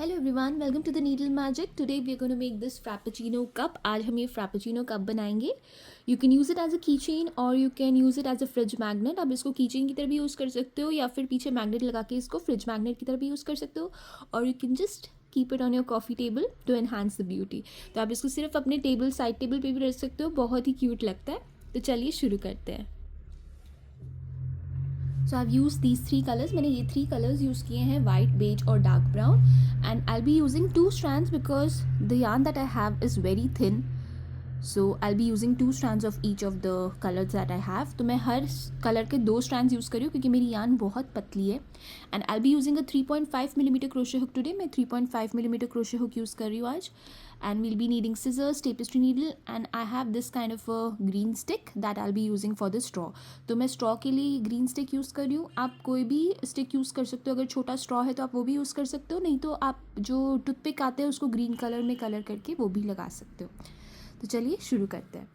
Hello everyone, welcome to the Needle Magic. Today we are going to make this Frappuccino cup. आज हम ये Frappuccino cup बनाएंगे. You can use it as a keychain or you can use it as a fridge magnet. आप इसको keychain की तरह भी use कर सकते हो या फिर पीछे magnet लगा के इसको fridge magnet की तरह भी यूज़ कर सकते हो. और you can just keep it on your coffee table to enhance the beauty. तो आप इसको सिर्फ अपने टेबल साइड टेबल पे भी रख सकते हो. बहुत ही क्यूट लगता है. तो चलिए शुरू करते हैं. So I've used these three colors. मैंने ये three colors use किए हैं, white, beige और dark brown. And I'll be using 2 strands because the yarn that I have is very thin. So I'll be using 2 strands of each of the colors that I have. तो मैं हर color के 2 strands use कर रही हूँ क्योंकि मेरी yarn बहुत पतली है. And I'll be using a 3.5 millimeter crochet hook today. मैं 3.5 millimeter crochet hook use कर रही हूँ आज. And we'll be needing scissors, tapestry needle, and I have this kind of a green stick that I'll be using for the straw. तो मैं straw के लिए green stick use कर रही हूँ. आप कोई भी stick यूज़ कर सकते हो. अगर छोटा straw है तो आप वो भी यूज़ कर सकते हो, नहीं तो आप जो टूथपिक आते हैं उसको green color में कलर करके वो भी लगा सकते हो. तो चलिए शुरू करते हैं.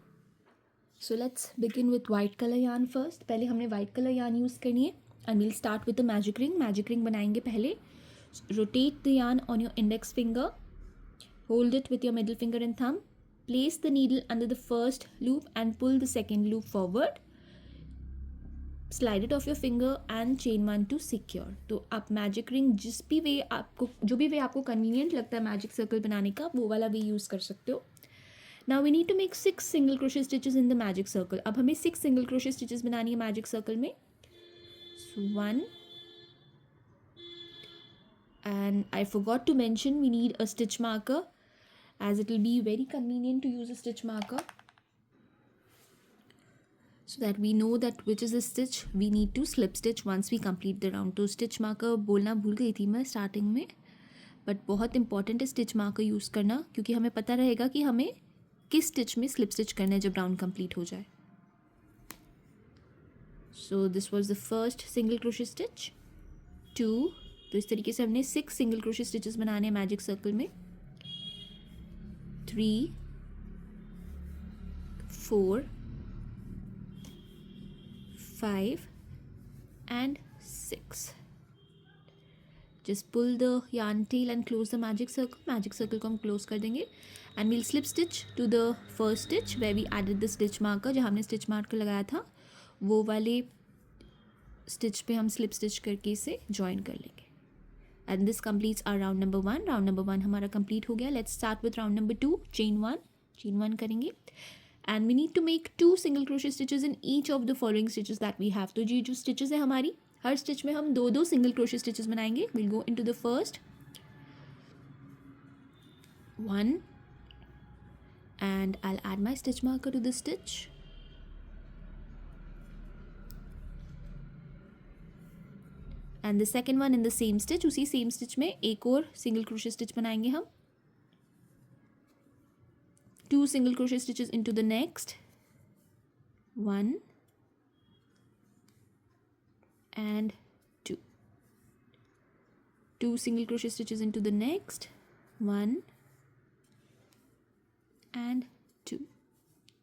So let's begin with white color yarn first. पहले हमने white color yarn यूज़ करनी है. And we'll start with the magic ring. Magic ring बनाएंगे पहले. Rotate the yarn on your index finger. Hold it with your middle finger and thumb. Place the needle under the first loop and pull the second loop forward. Slide it off your finger and chain 1 to secure. तो आप magic ring जो भी वे आपको convenient लगता है magic circle बनाने का, वो वाला भी यूज़ कर सकते हो. Now we need to make 6 single crochet stitches in the magic circle. अब हमें 6 single crochet stitches बनानी है मैजिक सर्कल में. So 1, and I forgot to mention we need a stitch marker, as it will be very convenient to use a stitch marker so that we know that which is the stitch we need to slip stitch once we complete the round. तो stitch marker बोलना भूल गई थी मैं starting में, but बहुत important है stitch marker use करना क्योंकि हमें पता रहेगा कि हमें किस स्टिच में स्लिप स्टिच करना है जब राउंड कंप्लीट हो जाए. So this was the first single crochet stitch. 2, तो इस तरीके से हमने 6 सिंगल क्रोशे स्टिचेस बनाने हैं मैजिक सर्कल में. 3, 4, 5 and 6. Just pull the yarn tail and close the magic circle. Magic circle को हम close कर देंगे and we'll slip stitch to the first stitch where we added the stitch marker. जहाँ हमने stitch marker लगाया था वो वाले stitch पे हम slip stitch करके इसे join कर लेंगे. And this completes our round number 1. Round number 1 हमारा complete हो गया. Let's start with round number 2. Chain 1 करेंगे. And we need to make 2 single crochet stitches in each of the following stitches that we have. तो ये जो stitches है हमारी, हर stitch में हम 2 single crochet stitches बनाएंगे. We'll go into the first 1 and I'll add my stitch marker to this stitch. And the second one in the same stitch, उसी same stitch में एक और single crochet stitch बनाएंगे हम. 2 single crochet stitches into the next 1 and 2. 2 single crochet stitches into the next 1 and 2.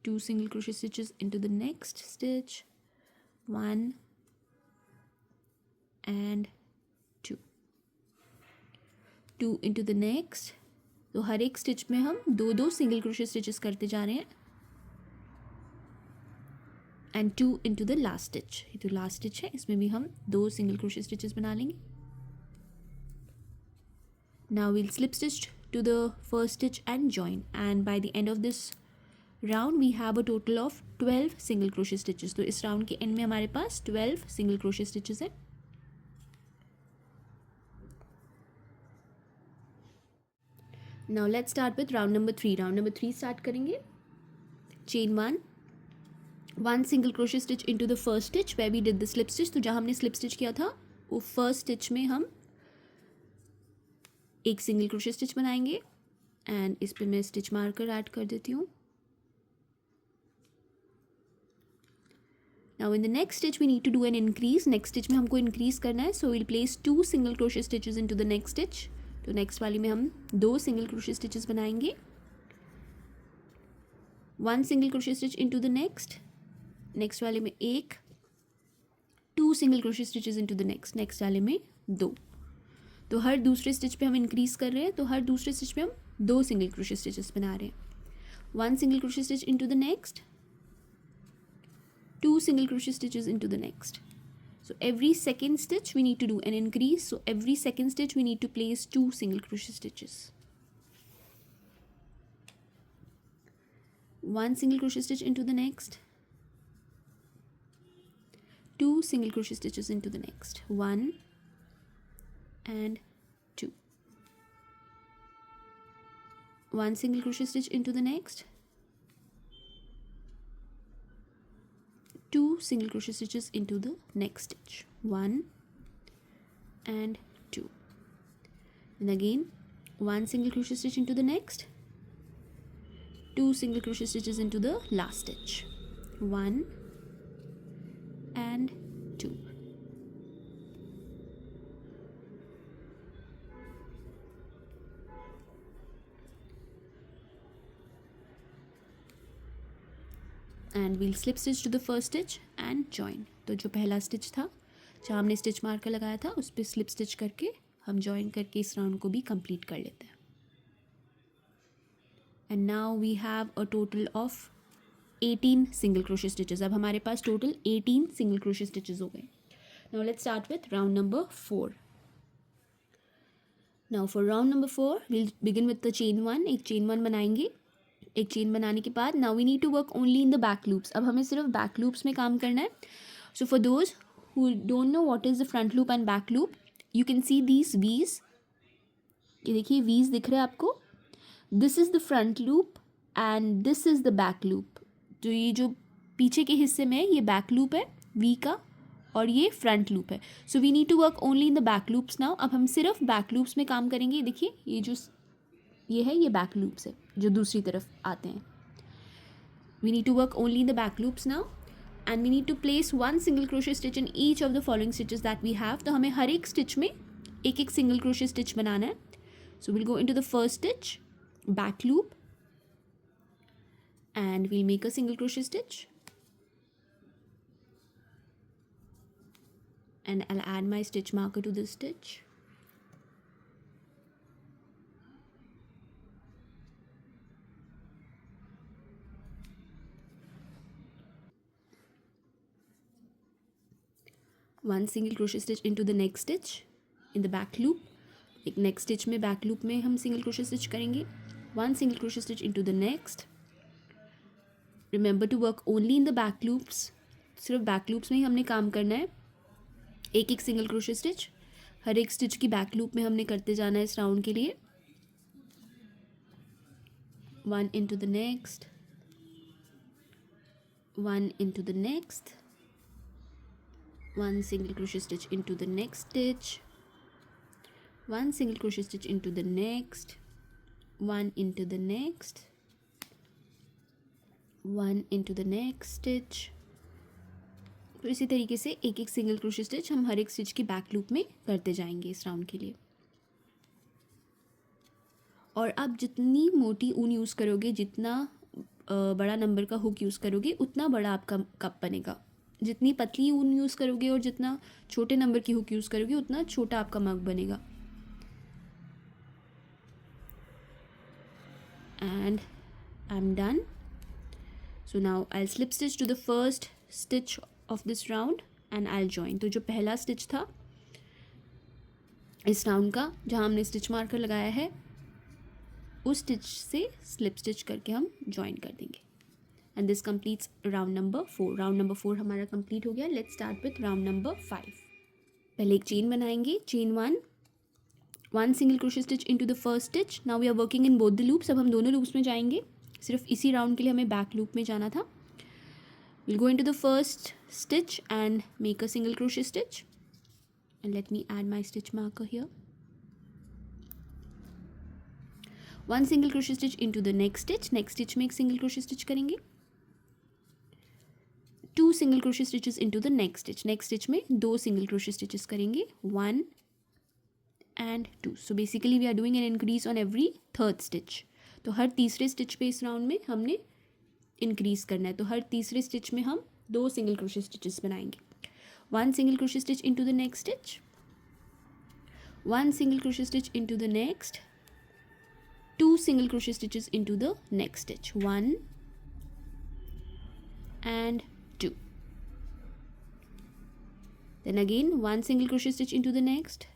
2 single crochet stitches into the next stitch 1 and 2. 2 into the next. तो हर एक stitch में हम 2 सिंगल क्रोशे स्टिचेस करते जा रहे हैं. And 2 into the last stitch. ये तो लास्ट स्टिच है, इसमें भी हम 2 सिंगल क्रोशे स्टिचेस बना लेंगे. Now we'll slip stitch to the first stitch and join. And by the end of this round we have a total of 12 single crochet stitches. तो इस राउंड के end में हमारे पास 12 सिंगल क्रोशे स्टिचेस हैं. Now let's start with round number 3. Round number 3 start करेंगे. Chain 1 single crochet stitch into the first stitch where we did the slip stitch. तो जहाँ हमने slip stitch किया था वो first stitch में हम एक single crochet stitch बनाएंगे and इस पे मैं stitch marker add कर देती हूँ. Now in the next stitch we need to do an increase. Next stitch में हमको increase करना है, so we'll place 2 single crochet stitches into the next stitch. तो नेक्स्ट वाली में हम 2 सिंगल क्रोशे स्टिचेस बनाएंगे. 1 single crochet stitch into the next वाले में 1, 2 single crochet stitches into the next वाले में 2. तो हर दूसरे स्टिच पे हम इंक्रीज़ कर रहे हैं, तो हर दूसरे स्टिच पे हम 2 सिंगल क्रोशे स्टिचेस बना रहे हैं. 1 single crochet stitch into the next, 2 single crochet stitches into the next. So every second stitch we need to do an increase, so every second stitch we need to place 2 single crochet stitches. 1 single crochet stitch into the next, 2 single crochet stitches into the next, 1 and 2, 1 single crochet stitch into the next, 2 single crochet stitches into the next stitch, 1 and 2, and again 1 single crochet stitch into the next, 2 single crochet stitches into the last stitch, 1 and 2. And we'll slip stitch to the first stitch and join. तो जो पहला stitch था जहाँ हमने stitch marker लगाया था उस पर स्लिप स्टिच करके हम जॉइन करके इस राउंड को भी कंप्लीट कर लेते हैं. And now we have a total of 18 single crochet stitches. अब हमारे पास टोटल 18 सिंगल क्रोशे स्टिचेस हो गए. Now let's start with round number 4. Now for round number 4 will begin with the chain 1. एक चेन 1 बनाएंगे. एक चेन बनाने के बाद now we need to work only in the back loops. अब हमें सिर्फ बैक लूप्स में काम करना है. So for those who don't know what is the front loop and back loop, you can see these V's. ये देखिए V's दिख रहा है आपको. This is the front loop and this is the back loop. तो ये जो पीछे के हिस्से में ये बैक लूप है वी का और ये फ्रंट लूप है. So we need to work only in the back loops now. अब हम सिर्फ बैक लूप्स में काम करेंगे. देखिए ये है ये बैक लूप्स है जो दूसरी तरफ आते हैं. We need to work only in the back loops now and we need to place 1 single crochet stitch in each of the following stitches that we have. तो हमें हर एक स्टिच में एक एक सिंगल क्रोशे स्टिच बनाना है. So will go into the first stitch, back loop, and we'll make a single crochet stitch and I'll add my stitch marker to this stitch. One single crochet stitch into the next stitch in the back loop. एक next stitch में back loop में हम single crochet stitch करेंगे. One single crochet stitch into the next. Remember to work only in the back loops. सिर्फ back loops में ही हमने काम करना है. एक एक सिंगल क्रोशे स्टिच हर एक स्टिच की बैक लूप में हमने करते जाना है इस राउंड के लिए. 1 into the next, 1 into the next, 1 single crochet stitch into the next stitch, 1 single crochet stitch into the next, 1 into the next, 1 into the next stitch. तो इसी तरीके से एक एक सिंगल क्रोशे स्टिच हम हर एक स्टिच की बैक लूप में करते जाएंगे इस राउंड के लिए. और आप जितनी मोटी ऊन यूज़ करोगे, जितना बड़ा नंबर का हुक यूज़ करोगे, उतना बड़ा आपका कप बनेगा. जितनी पतली ऊन यूज़ करोगे और जितना छोटे नंबर की हुक यूज़ करोगे उतना छोटा आपका मग बनेगा. And I am done. So now I slip stitch to the first stitch of this round and I join. तो जो पहला स्टिच था इस राउंड का जहाँ हमने स्टिच मार्कर लगाया है उस स्टिच से स्लिप स्टिच करके हम जॉइन कर देंगे. And this completes round number 4. Round number 4 हमारा कंप्लीट हो गया. Let's start with round number 5. पहले एक चेन बनाएंगे. Chain 1 single crochet stitch into the first stitch. Now we are working in both the loops. अब हम दोनों लूप्स में जाएंगे. सिर्फ इसी राउंड के लिए हमें बैक लूप में जाना था. We'll go into the first stitch and make a single crochet stitch, and let me add my stitch marker here. 1 single crochet stitch into the next stitch. Next stitch में एक single crochet stitch करेंगे. 2 single crochet stitches into the next stitch. Next stitch में 2 single crochet stitches करेंगे. 1 and 2. So basically we are doing an increase on every third stitch. तो हर तीसरे stitch पे इस round में हमने इंक्रीज़ करना है. तो हर तीसरे स्टिच में हम 2 सिंगल क्रोशे स्टिचेस बनाएंगे. 1 single crochet stitch into the next stitch, 1 single crochet stitch into the next, 2 single crochet stitches into the next stitch, 1 and 2. Then again 1 single crochet stitch into the next,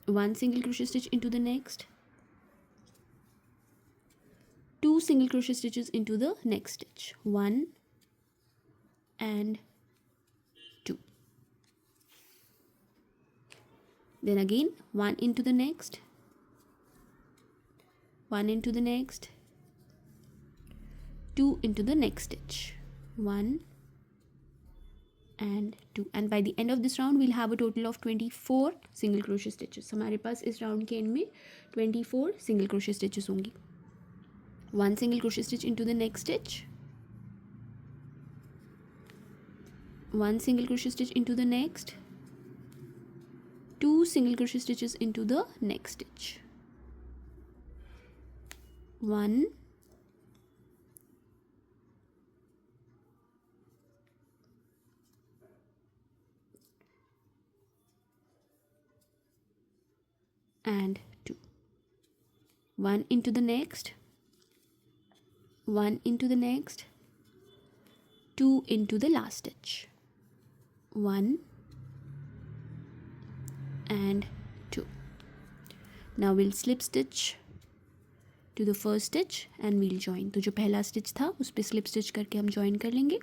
1 single crochet stitch into the next, 2 single crochet stitches into the next stitch, 1 and 2. Then again 1 into the next, 1 into the next, 2 into the next stitch, 1 and 2. And by the end of this round we'll have a total of 24 single crochet stitches. हमारे पास इस round के end में 24 single crochet stitches होंगी. 1 single crochet stitch into the next stitch, 1 single crochet stitch into the next, 2 single crochet stitches into the next stitch, 1 and 2, 1 into the next, 1 into the next, 2 into the last stitch, 1 and 2. Now we'll slip stitch to the first stitch and we'll join. तो जो पहला stitch था उस पे slip stitch करके हम join कर लेंगे.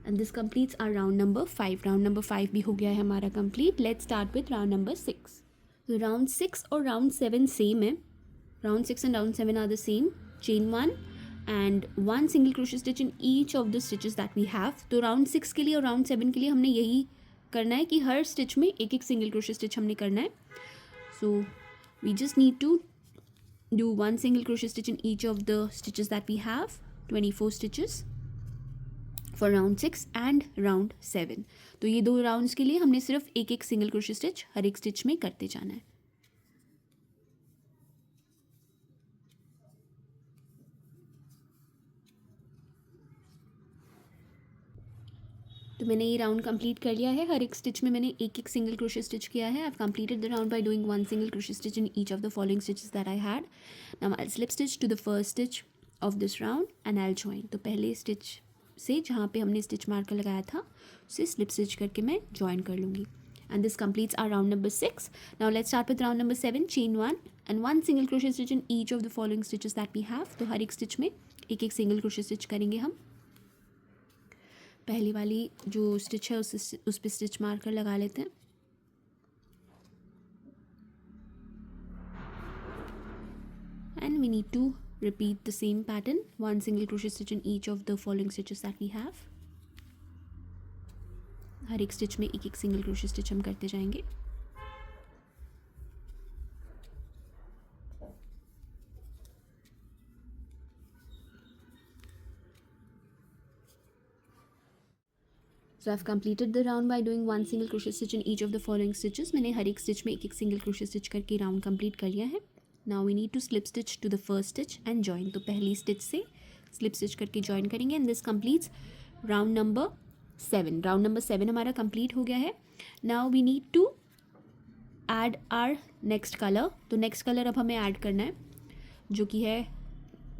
And this completes our round number 5. Round number 5 भी हो गया है हमारा complete. Let's start with round number 6. So round 6 और round 7 same है. Round 6 and round 7 are the same. Chain 1 and 1 single crochet stitch in each of the stitches that we have. तो round 6 के लिए और round 7 के लिए हमने यही करना है कि हर stitch में एक एक single crochet stitch हमने करना है. So we just need to do 1 single crochet stitch in each of the stitches that we have. 24 stitches for round 6 and round 7. तो ये दो rounds के लिए हमने सिर्फ एक एक single crochet stitch हर एक stitch में करते जाना है. तो मैंने ये राउंड कंप्लीट कर लिया है. हर एक स्टिच में मैंने एक एक सिंगल क्रोशे स्टिच किया है. I have completed the round by doing 1 single crochet stitch in each of the following stitches that I had. Now I slip stitch to the first stitch of this round and I join. तो पहले stitch से जहाँ पे हमने stitch marker लगाया था उसे slip stitch करके मैं जॉइन कर लूँगी. And this completes our round number 6. Now let's start with round number 7. Chain 1 and 1 single crochet stitch in each of the following stitches that we have. तो हर एक स्टिच में एक एक सिंगल क्रोशे स्टिच करेंगे हम. पहली वाली जो स्टिच है उस पे स्टिच मार्कर लगा लेते हैं. And we need to repeat the same pattern. 1 single crochet stitch in each of the following stitches that we have. हर एक स्टिच में एक एक सिंगल क्रोशे स्टिच हम करते जाएंगे. So I've completed the round by doing 1 single crochet stitch in each of the following stitches. मैंने हर एक स्टिच में एक एक सिंगल क्रोशे स्टिच करके राउंड कंप्लीट कर लिया है. Now we need to slip stitch to the first stitch and join. तो पहली स्टिच से स्लिप स्टिच करके ज्वाइन करेंगे and this completes round number 7. Round number 7 हमारा कंप्लीट हो गया है. Now we need to add our next colour. तो नेक्स्ट कलर अब हमें ऐड करना है जो कि है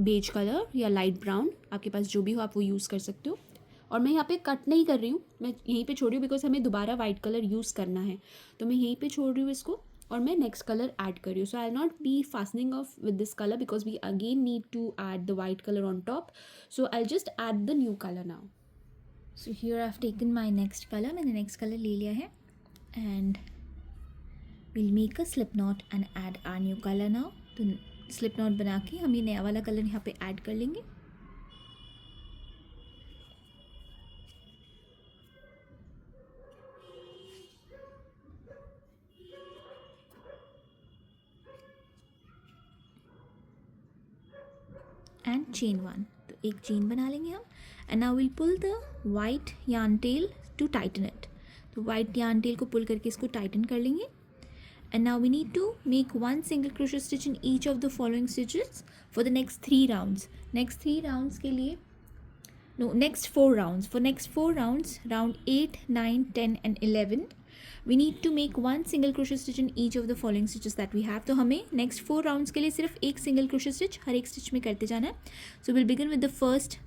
बेज कलर या लाइट ब्राउन. आपके पास जो भी हो आप वो यूज़ कर सकते हो. और मैं यहाँ पे कट नहीं कर रही हूँ, मैं यहीं पे छोड़ रही हूँ बिकॉज हमें दोबारा वाइट कलर यूज़ करना है. तो मैं यहीं पे छोड़ रही हूँ इसको और मैं नेक्स्ट कलर ऐड कर रही हूँ. So I not be fastening off with this colour because we again need to add the white colour on top. So I just add the new colour now. So here I have taken my next colour. मैंने next colour ले लिया है and will make a slip knot and add our new colour now. तो slip knot बना के हम ये नया वाला कलर यहाँ पे ऐड कर लेंगे. And chain 1. तो एक चेन बना लेंगे हम and now will pull the white yarn tail to tighten it. तो वाइट यार्न टेल को पुल करके इसको टाइटन कर लेंगे. And now we need to make 1 single crochet stitch in each of the following stitches for the next 3 rounds. Next 3 rounds के लिए No, next 4 rounds. For next 4 rounds, round 8, 9, 10 and 11, we need to make one single crochet stitch in each of the following stitches that we have. तो हमें next 4 rounds के लिए सिर्फ एक single crochet stitch हर एक stitch में करते जाना है. So we'll begin with the first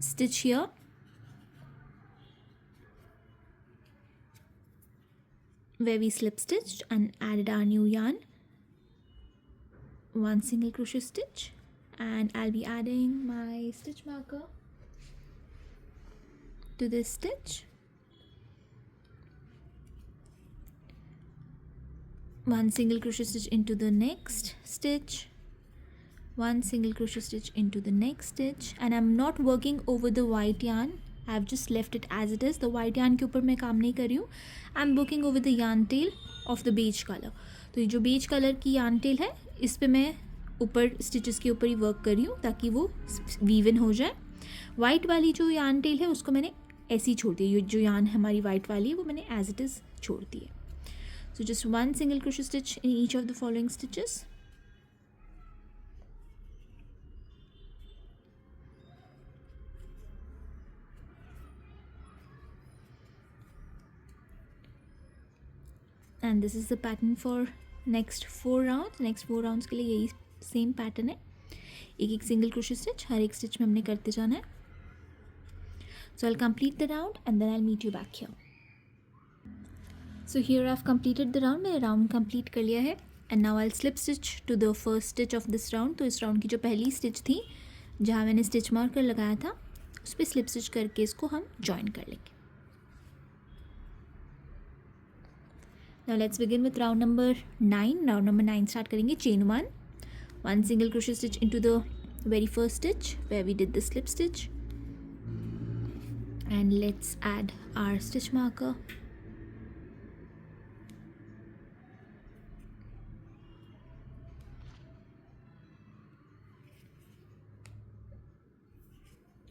stitch here. Where we slip stitched and added our new yarn. One single crochet stitch, and I'll be adding my stitch marker to this stitch. One single crochet stitch into the next stitch, one single crochet stitch into the next stitch, and I'm not working over the white yarn. I've just left it as it is. The white yarn के ऊपर मैं काम नहीं कर रही हूँ. I'm working over the yarn tail of the beige color. तो ये जो beige color की yarn tail है, इस पे मैं ऊपर stitches के ऊपर ही work कर रही हूँ ताकि वो weave in हो जाए. White वाली जो yarn tail है उसको मैंने ऐसी छोड़ दी. ये जो yarn हमारी white वाली है वो मैंने as it is छोड़ दी है. So just one single crochet stitch in each of the following stitches. And this is the pattern for next 4 rounds. Next 4 rounds के लिए यही सेम पैटर्न है. एक एक सिंगल क्रोशे स्टिच हर एक स्टिच में हमने करते जाना है. So I'll complete the round and then I'll meet you back here. So here I've completed the round. मैंने राउंड कंप्लीट कर लिया है. And now I'll slip stitch to the first stitch of this round. तो इस round की जो पहली stitch थी जहाँ मैंने स्टिच मार्कर लगाया था उस पर स्लिप स्टिच करके इसको हम ज्वाइन कर लेंगे. Now let's begin with round number 9. Round number 9 start करेंगे chain 1. One single crochet stitch into the very first stitch where we did the slip stitch. And let's add our stitch marker.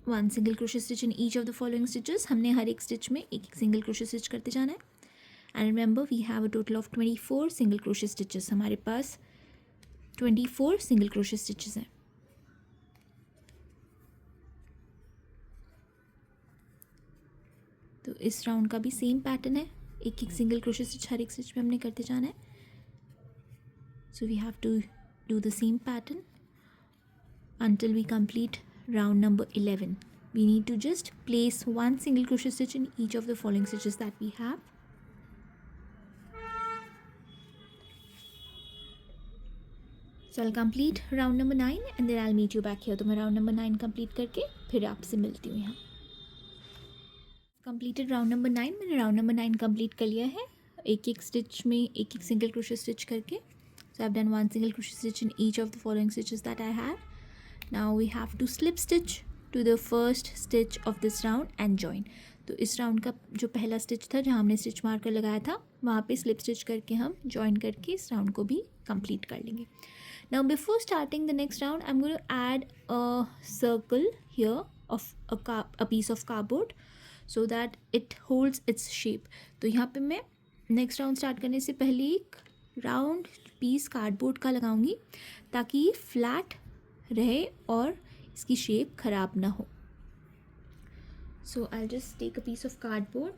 One single crochet stitch in each of the following stitches. हमने हर एक stitch में एक एक single crochet stitch करते जाना है. And remember we have a total of 24 single crochet stitches. हमारे पास 24 single crochet stitches हैं. तो इस राउंड का भी सेम पैटर्न है. एक एक सिंगल क्रोशे स्टिच हर एक स्टिच में हमने करते जाना है. So we have to do the same pattern until we complete round number 11. We need to just place one single crochet stitch in each of the following stitches that we have. So I'll complete round number 9 and then I'll meet you back here. तो मैं round number 9 complete करके फिर आपसे मिलती हूँ यहाँ. Completed round number 9. मैंने round number 9 complete कर लिया है. एक एक stitch में एक एक single crochet stitch करके. So I've done one single crochet stitch in each of the following stitches that I have. Now we have to slip stitch to the first stitch of this round and join. तो इस round का जो पहला stitch था जहाँ हमने stitch marker लगाया था वहाँ पे स्लिप स्टिच करके हम ज्वाइन करके इस राउंड को भी कंप्लीट कर लेंगे. Now before starting the next round, I'm going to add a circle here of a piece of cardboard so that it holds its shape. तो यहाँ पे मैं next round start करने से पहले एक round piece cardboard का लगाऊंगी ताकि ये flat रहे और इसकी shape ख़राब ना हो. So I'll just take a piece of cardboard.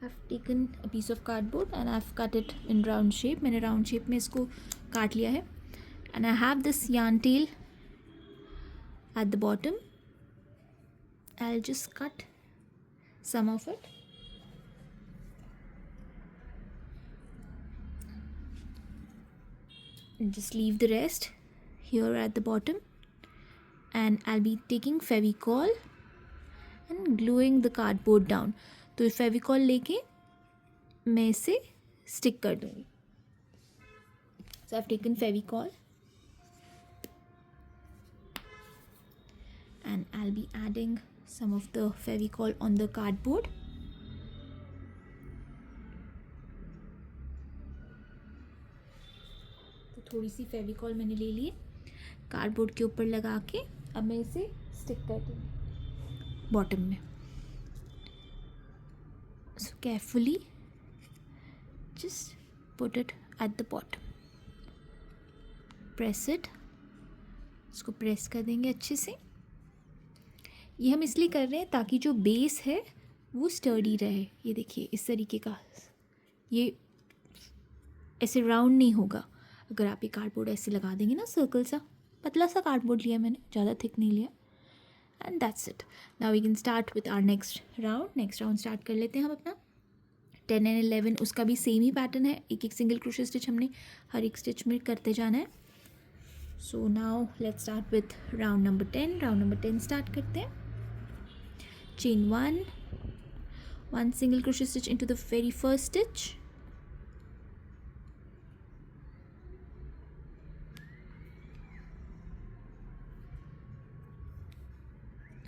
I've taken a piece of cardboard and I've cut it in round shape. मैंने round shape में इसको काट लिया है. And I have this yarn tail at the bottom. I'll just cut some of it. And just leave the rest here at the bottom. And I'll be taking Fevicol and gluing the cardboard down. तो Fevicol लेके मैं इसे stick कर दूँगी. So I've taken Fevicol. And I'll be adding some of the Fevicol on the cardboard. तो थोड़ी सी Fevicol मैंने ले ली है. कार्डबोर्ड के ऊपर लगा के अब मैं इसे स्टिक कर दूँगी बॉटम में. So carefully just put it at the bottom. Press it. इसको प्रेस कर देंगे अच्छे से. ये हम इसलिए कर रहे हैं ताकि जो बेस है वो स्टर्डी रहे। ये देखिए इस तरीके का, ये ऐसे राउंड नहीं होगा। अगर आप ये कार्डबोर्ड ऐसे लगा देंगे ना, सर्कल सा, पतला सा कार्डबोर्ड लिया मैंने, ज़्यादा थिक नहीं लिया। And that's it. Now we can start with our next round. Next round start कर लेते हैं हम अपना। 10 एंड 11 उसका भी सेम ही पैटर्न है, एक एक सिंगल क्रोशे स्टिच हमने हर एक स्टिच में करते जाना है। सो now let's start with round number 10। Round number 10 start करते हैं। Chain 1 single crochet stitch into the very first stitch,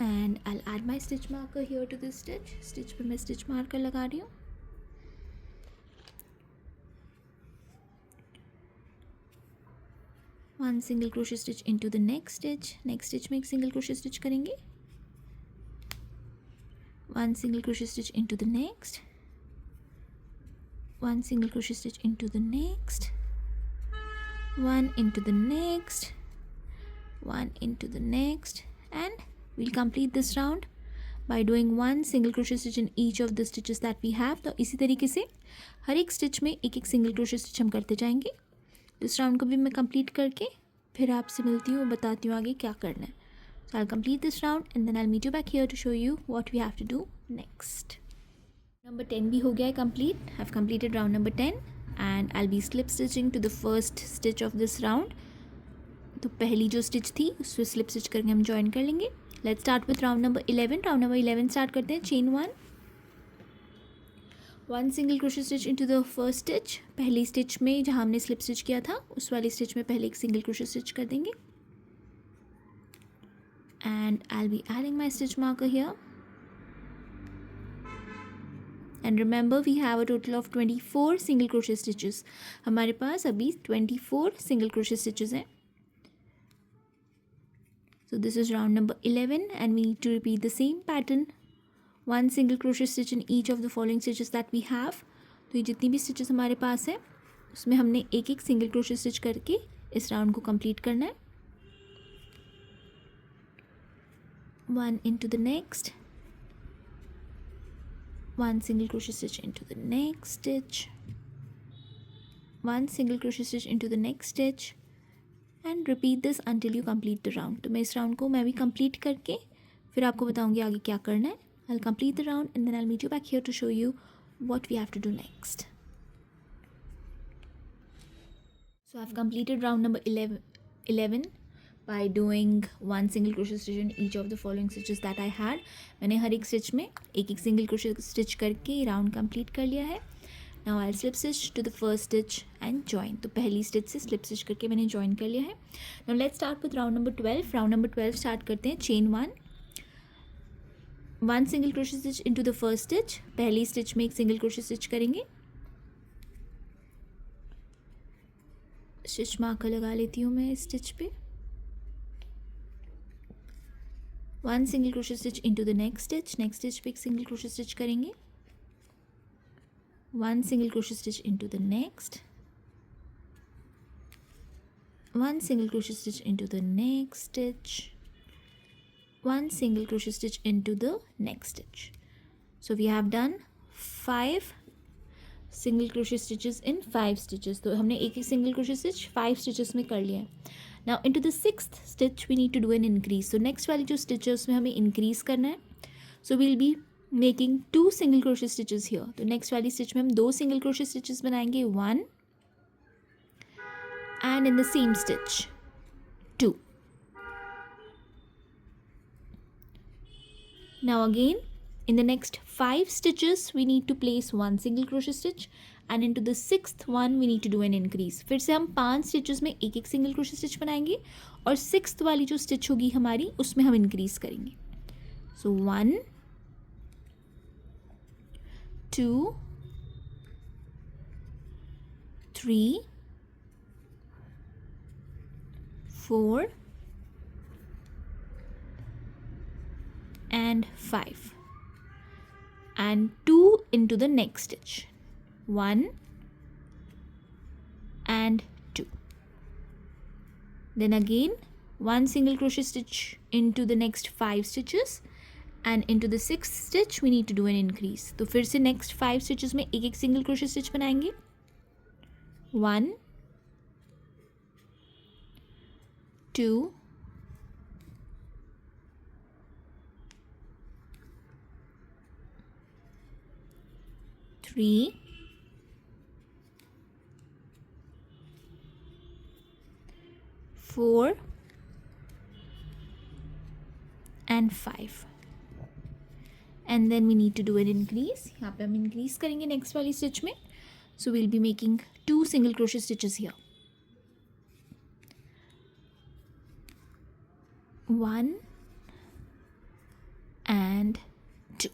and I'll add my stitch marker here to this stitch. Stitch पे मैं stitch marker लगा रही हूँ। One single crochet stitch into the next stitch. Next stitch में एक single crochet stitch करेंगे। One single crochet stitch into the next. One single crochet stitch into the next. One into the next. One into the next, and we'll complete this round by doing one single crochet stitch in each of the stitches that we have. तो इसी तरीके से हर एक stitch में एक एक single crochet stitch हम करते जाएंगे। इस राउंड को भी मैं कंप्लीट करके फिर आपसे मिलती हूँ, बताती हूँ आगे क्या करना है। So I'll complete this round and then I'll meet you back here to show you what we have to do next. Number 10 भी हो गया है complete. I've completed round number 10 and I'll be slip stitching to the first stitch of this round. तो पहली जो stitch थी उससे slip stitch करके हम ज्वाइन कर लेंगे। Let's start with round number 11। Round number 11 start करते हैं। Chain 1 single crochet stitch into the first stitch. पहली स्टिच में जहाँ हमने स्लिप स्टिच किया था उस वाली स्टिच में पहले एक सिंगल क्रोशे स्टिच कर देंगे। And I will be adding my stitch marker here. And remember we have a total of 24 single crochet stitches. हमारे पास अभी 24 सिंगल क्रोशे स्टिचेस हैं। So this is round number 11 and we need to repeat the same pattern. One single crochet stitch in each of the following stitches that we have. तो ये जितनी भी stitches हमारे पास है उसमें हमने एक एक single crochet stitch करके इस round को complete करना है। One into the next. One single crochet stitch into the next stitch. One single crochet stitch into the next stitch. And repeat this until you complete the round. तो मैं इस round को मैं भी complete करके फिर आपको बताऊंगी आगे क्या करना है। I complete the round and then I meet you back here to show you what we have to do next. So I have completed round number 11 by doing one single crochet stitch in each of the following stitches that I had. मैंने हर एक stitch में एक एक single crochet stitch करके round complete कर लिया है। Now I slip stitch to the first stitch and join. तो पहली स्टिच से स्लिप स्टिच करके मैंने जॉइन कर लिया है। Now let's start with round number 12। Round number 12 start करते हैं। Chain 1 single crochet stitch into the first stitch. पहली स्टिच में एक सिंगल क्रोशे स्टिच करेंगे। स्टिच मार्कर लगा लेती हूँ मैं इस स्टिच पे। 1 single crochet stitch into the next stitch. Next stitch पे एक सिंगल क्रोशे स्टिच करेंगे। 1 single crochet stitch into the next. 1 single crochet stitch into the next stitch. 1 single crochet stitch into the next stitch. So we have done 5 single crochet stitches in 5 stitches. तो हमने एक एक single crochet stitch 5 stitches में कर लिया है। Now into the 6th stitch we need to do an increase. So next वाली जो stitch है उसमें हमें increase करना है। So we'll be making 2 single crochet stitches here. तो नेक्स्ट वाली स्टिच में हम 2 सिंगल क्रोशे स्टिचेस बनाएंगे। 1 and in the same stitch 2। Now again in the next 5 stitches we need to place 1 single crochet stitch and in to the 6th one we need to do an increase. फिर से हम 5 stitches में एक एक single crochet stitch बनाएंगे और 6th वाली जो स्टिच होगी हमारी उसमें हम इंक्रीज करेंगे। सो 1 2 3 4 and 5 and 2 into the next stitch, 1 and 2. Then again 1 single crochet stitch into the next 5 stitches and into the sixth stitch we need to do an increase. तो फिर से नेक्स्ट 5 स्टिचेस में एक एक सिंगल क्रोशे स्टिच बनाएंगे. 1 2 3 4 and 5. And then we need to do an increase. यहाँ पे हम increase करेंगे next वाली stitch में. So we'll be making 2 single crochet stitches here. 1 and 2.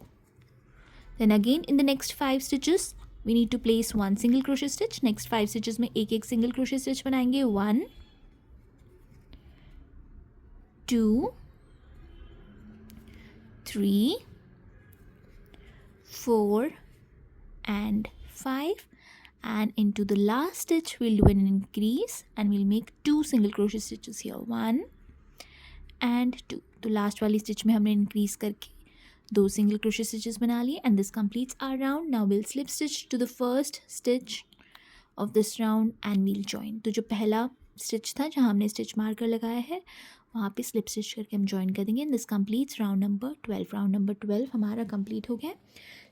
Then again in the next 5 stitches we need to place 1 single crochet stitch. Next 5 stitches में एक एक single crochet stitch बनाएंगे. 1 2 3 4 and 5, and into the last stitch we'll do an increase and we'll make 2 single crochet stitches here. 1 and 2. तो last वाली stitch में हमने increase करके 2 single crochet stitches बना लिए and this completes our round. Now will slip stitch to the first stitch of this round and we'll join. तो जो पहला स्टिच था जहाँ हमने स्टिच मार्कर लगाया है वहाँ पे स्लिप स्टिच करके हम जॉइन कर देंगे. And this completes round number 12. Round number 12 हमारा कंप्लीट हो गया.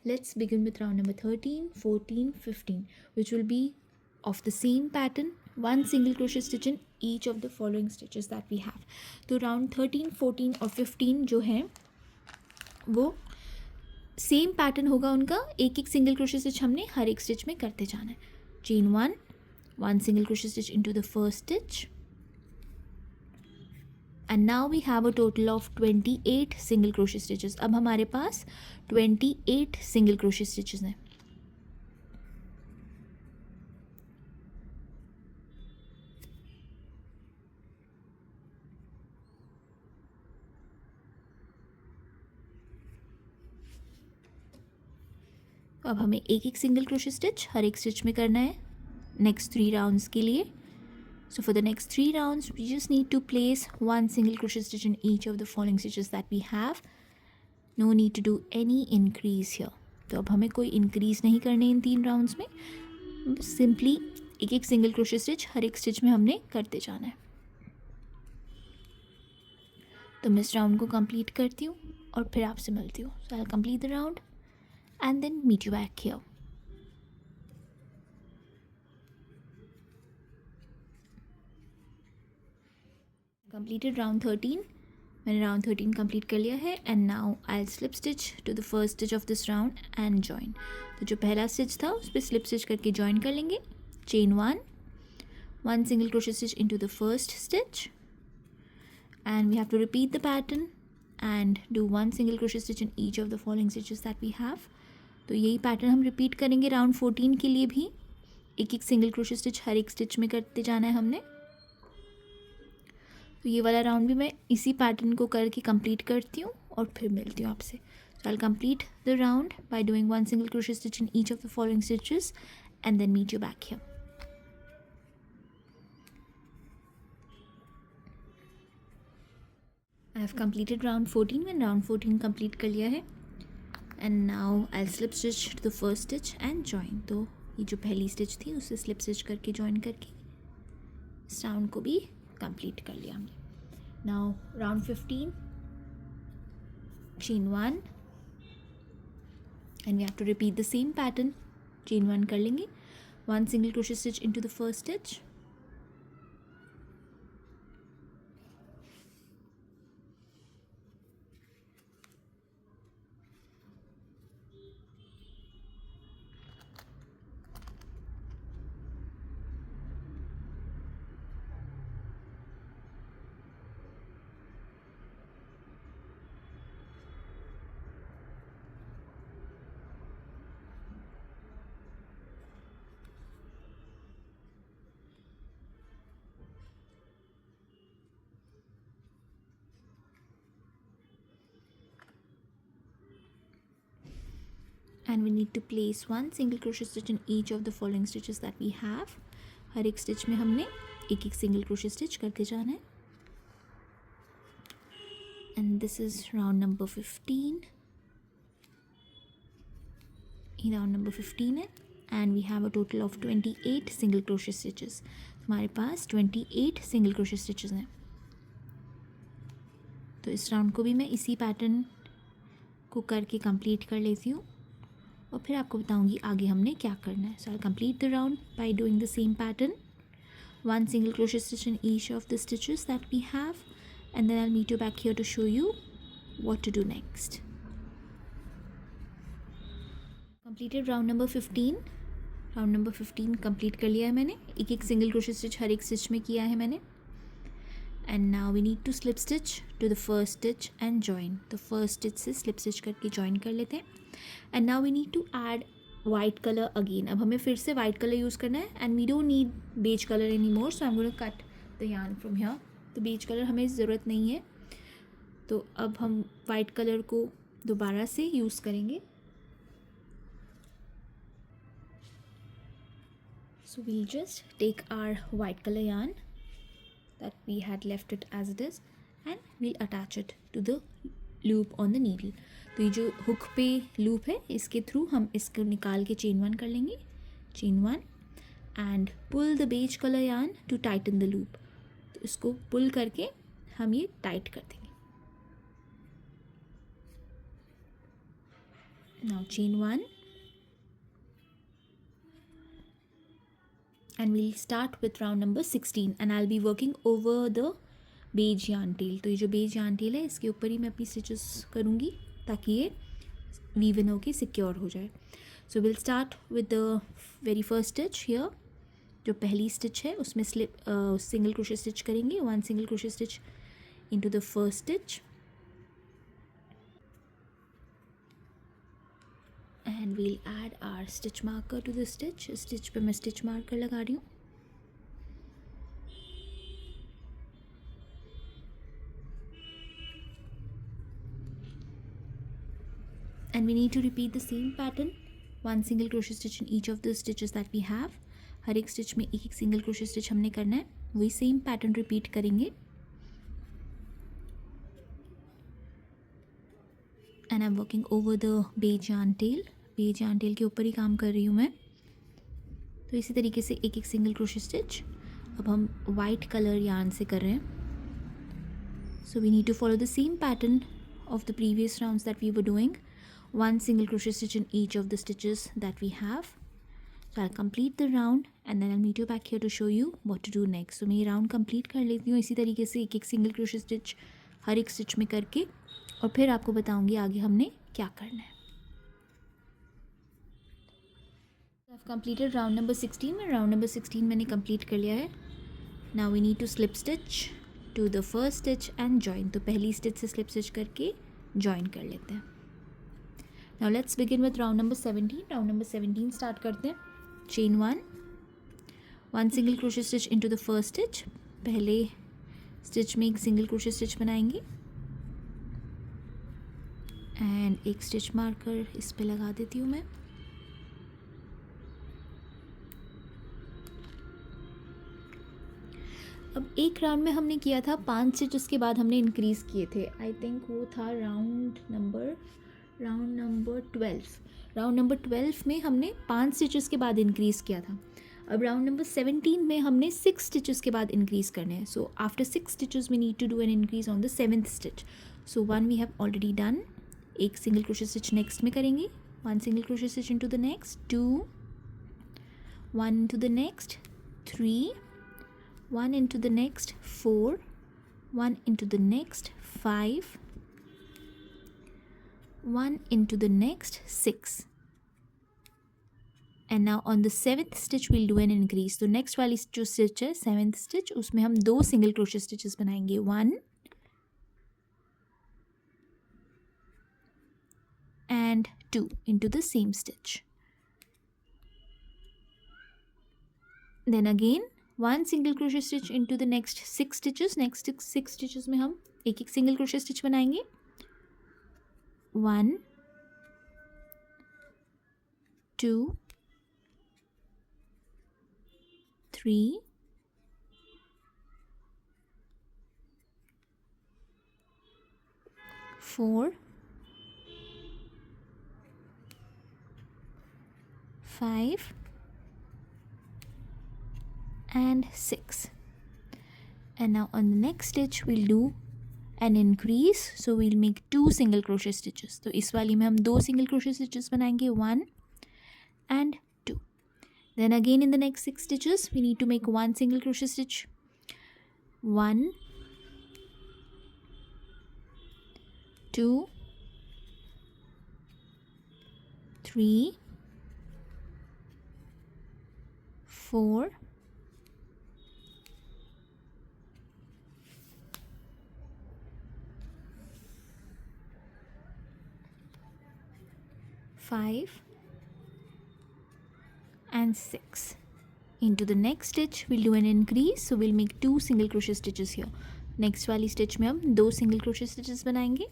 Let's begin with round number 13, 14, 15 which will be of the same pattern. 1 single crochet stitch in each of the following stitches that we have. तो round 13, 14 और 15 जो है वो same pattern होगा उनका. एक एक सिंगल क्रोशे स्टिच हमने हर एक स्टिच में करते जाना है. Chain 1 single crochet stitch into the first stitch, and now we have a total of 28 single crochet stitches. अब हमारे पास 28 single crochet stitches हैं. अब हमें एक एक सिंगल क्रोशे स्टिच हर एक स्टिच में करना है नेक्स्ट 3 राउंड्स के लिए. So for the next 3 rounds we just need to place 1 single crochet stitch in each of the following stitches that we have. No need to do any increase here. तो अब हमें कोई increase नहीं करने इन 3 rounds में. Simply एक एक single crochet stitch हर एक stitch में हमने करते जाना है. तो मैं इस राउंड को कंप्लीट करती हूँ और फिर आपसे मिलती हूँ. So I'll complete the round and then meet you back here. Completed round 13. मैंने राउंड 13 कंप्लीट कर लिया है and now I slip stitch to the first stitch of this round and join. तो जो पहला स्टिच था उस पर स्लिप स्टिच करके जॉइन कर लेंगे. Chain 1 single crochet stitch into the first stitch and we have to repeat the pattern and do 1 single crochet stitch in each of the following stitches that we have. तो यही pattern हम repeat करेंगे round 14 के लिए भी. एक एक single crochet stitch हर एक स्टिच में करते जाना है हमने. तो ये वाला राउंड भी मैं इसी पैटर्न को करके कंप्लीट करती हूँ और फिर मिलती हूँ आपसे. So I will complete the round by doing 1 single crochet stitch in each of the following stitches and then meet you back here. I have completed round 14. मैंने राउंड 14 कंप्लीट कर लिया है and now I slip stitch to the first stitch and join. तो ये जो पहली stitch थी उसे स्लिप स्टिच करके जॉइन करके इस राउंड को भी कंप्लीट कर लिया हमने. Now round 15, chain 1 and we have to repeat the same pattern. Chain 1 कर लेंगे. 1 single crochet stitch into the first stitch and we need to place 1 single crochet stitch in each of the following stitches that we have. हर एक stitch में हमने एक एक single crochet stitch करते जाना है. and this is round number 15. ये round number 15 है and we have a total of 28 single crochet stitches. हमारे पास 28 सिंगल क्रोशे स्टिचेस हैं. तो इस राउंड को भी मैं इसी पैटर्न को करके कंप्लीट कर लेती हूँ और फिर आपको बताऊँगी आगे हमने क्या करना है. So I complete the round by doing the same pattern. One single crochet stitch in each of the stitches that we have, and then I'll meet you back here to show you what to do next. Completed round number 15. Round number 15 complete कर लिया है मैंने. एक एक single crochet stitch हर एक stitch में किया है मैंने. And now we need to slip stitch to the first stitch and join. तो फर्स्ट स्टिच से स्लिप स्टिच करके जॉइन कर लेते हैं. And now we need to add white colour again. अब हमें फिर से वाइट कलर यूज़ करना है and we don't need beige colour any more. So I am going to cut the yarn from here. तो बेज कलर हमें ज़रूरत नहीं है. तो अब हम वाइट कलर को दोबारा से यूज़ करेंगे. So we'll just take our white color yarn that we had left it as it is and we'll attach it to the loop on the needle. तो ये जो हुक पे लूप है इसके थ्रू हम इसको निकाल के चेन 1 कर लेंगे. Chain 1 and pull the beige colour yarn to tighten the loop. तो इसको पुल करके हम ये टाइट कर देंगे. Now chain 1 and we'll start with round number 16 and I'll be working over the beige yarn tail. तो ये जो beige yarn tail है इसके ऊपर ही मैं अपनी stitches करूँगी ताकि ये वीव इन होके सिक्योर हो जाए. So we'll start with the very first stitch here. जो पहली stitch है उसमें slip single crochet stitch करेंगे. 1 single crochet stitch into the first stitch and we'll add our stitch marker to the stitch. Stitch पे मैं stitch marker लगा रही हूँ. And we need to repeat the same pattern. 1 single crochet stitch in each of the stitches that we have. हर एक stitch में एक एक single crochet stitch हमने करना है. वही same pattern repeat करेंगे. And I'm working over the beige yarn tail. Beige yarn tail के ऊपर ही काम कर रही हूँ मैं. तो इसी तरीके से एक एक सिंगल क्रोशे स्टिच अब हम वाइट कलर यार्न से कर रहे हैं. So we need to follow the same pattern of the previous rounds that we were doing. 1 single crochet stitch in each of the stitches that we have. So I'll complete the round and then I'll meet you back here to show you what to do next. So मैं ये round complete कर लेती हूँ इसी तरीके से एक एक सिंगल क्रोशे स्टिच हर एक स्टिच में करके और फिर आपको बताऊँगी आगे हमने क्या करना है. I've completed round number 16. मैं round number 16 मैंने complete कर लिया है. Now we need to slip stitch to the first stitch and join. तो पहली stitch से slip stitch करके join कर लेते हैं. Now let's begin with round number 17. Round number 17 start करते हैं. Chain 1, 1 single crochet stitch into the first stitch. पहले stitch में एक single crochet stitch बनाएंगे and एक stitch marker इस पे लगा देती हूँ मैं. अब एक राउंड में हमने किया था 5 स्टिचेस के बाद हमने इंक्रीज़ किए थे. आई थिंक वो था राउंड नंबर 12. राउंड नंबर 12 में हमने 5 स्टिचेस के बाद इंक्रीज़ किया था. अब राउंड नंबर 17 में हमने 6 स्टिचेस के बाद इंक्रीज़ करने हैं. So after 6 stitches we need to do an increase on the 7th stitch. So 1 we have already done. एक सिंगल क्रोशे स्टिच नेक्स्ट में करेंगे. 1 single crochet stitch into the next, 2, 1 into the next, 3, 1 into the next, 4, 1 into the next, 5, 1 into the next, 6. And now on the 7th stitch we'll do an increase. तो next वाली जो stitch है 7th stitch उसमें हम 2 single crochet stitches बनाएंगे. 1 and 2 into the same stitch. Then again 1 single crochet stitch into the next 6 stitches. Next 6 stitches में हम एक एक single crochet stitch बनाएंगे. 1, 2, 3, 4, 4, 5 and 6. And now on the next stitch we'll do an increase, so we'll make 2 single crochet stitches. तो इस वाली में हम 2 single crochet stitches बनाएंगे, 1 and 2. Then again in the next 6 stitches we need to make 1 single crochet stitch, 1, 2, 3, 4, 5 and 6. Into the next stitch we'll do an increase, so we'll make 2 single crochet stitches here. Next वाली stitch में हम 2 single crochet stitches बनाएंगे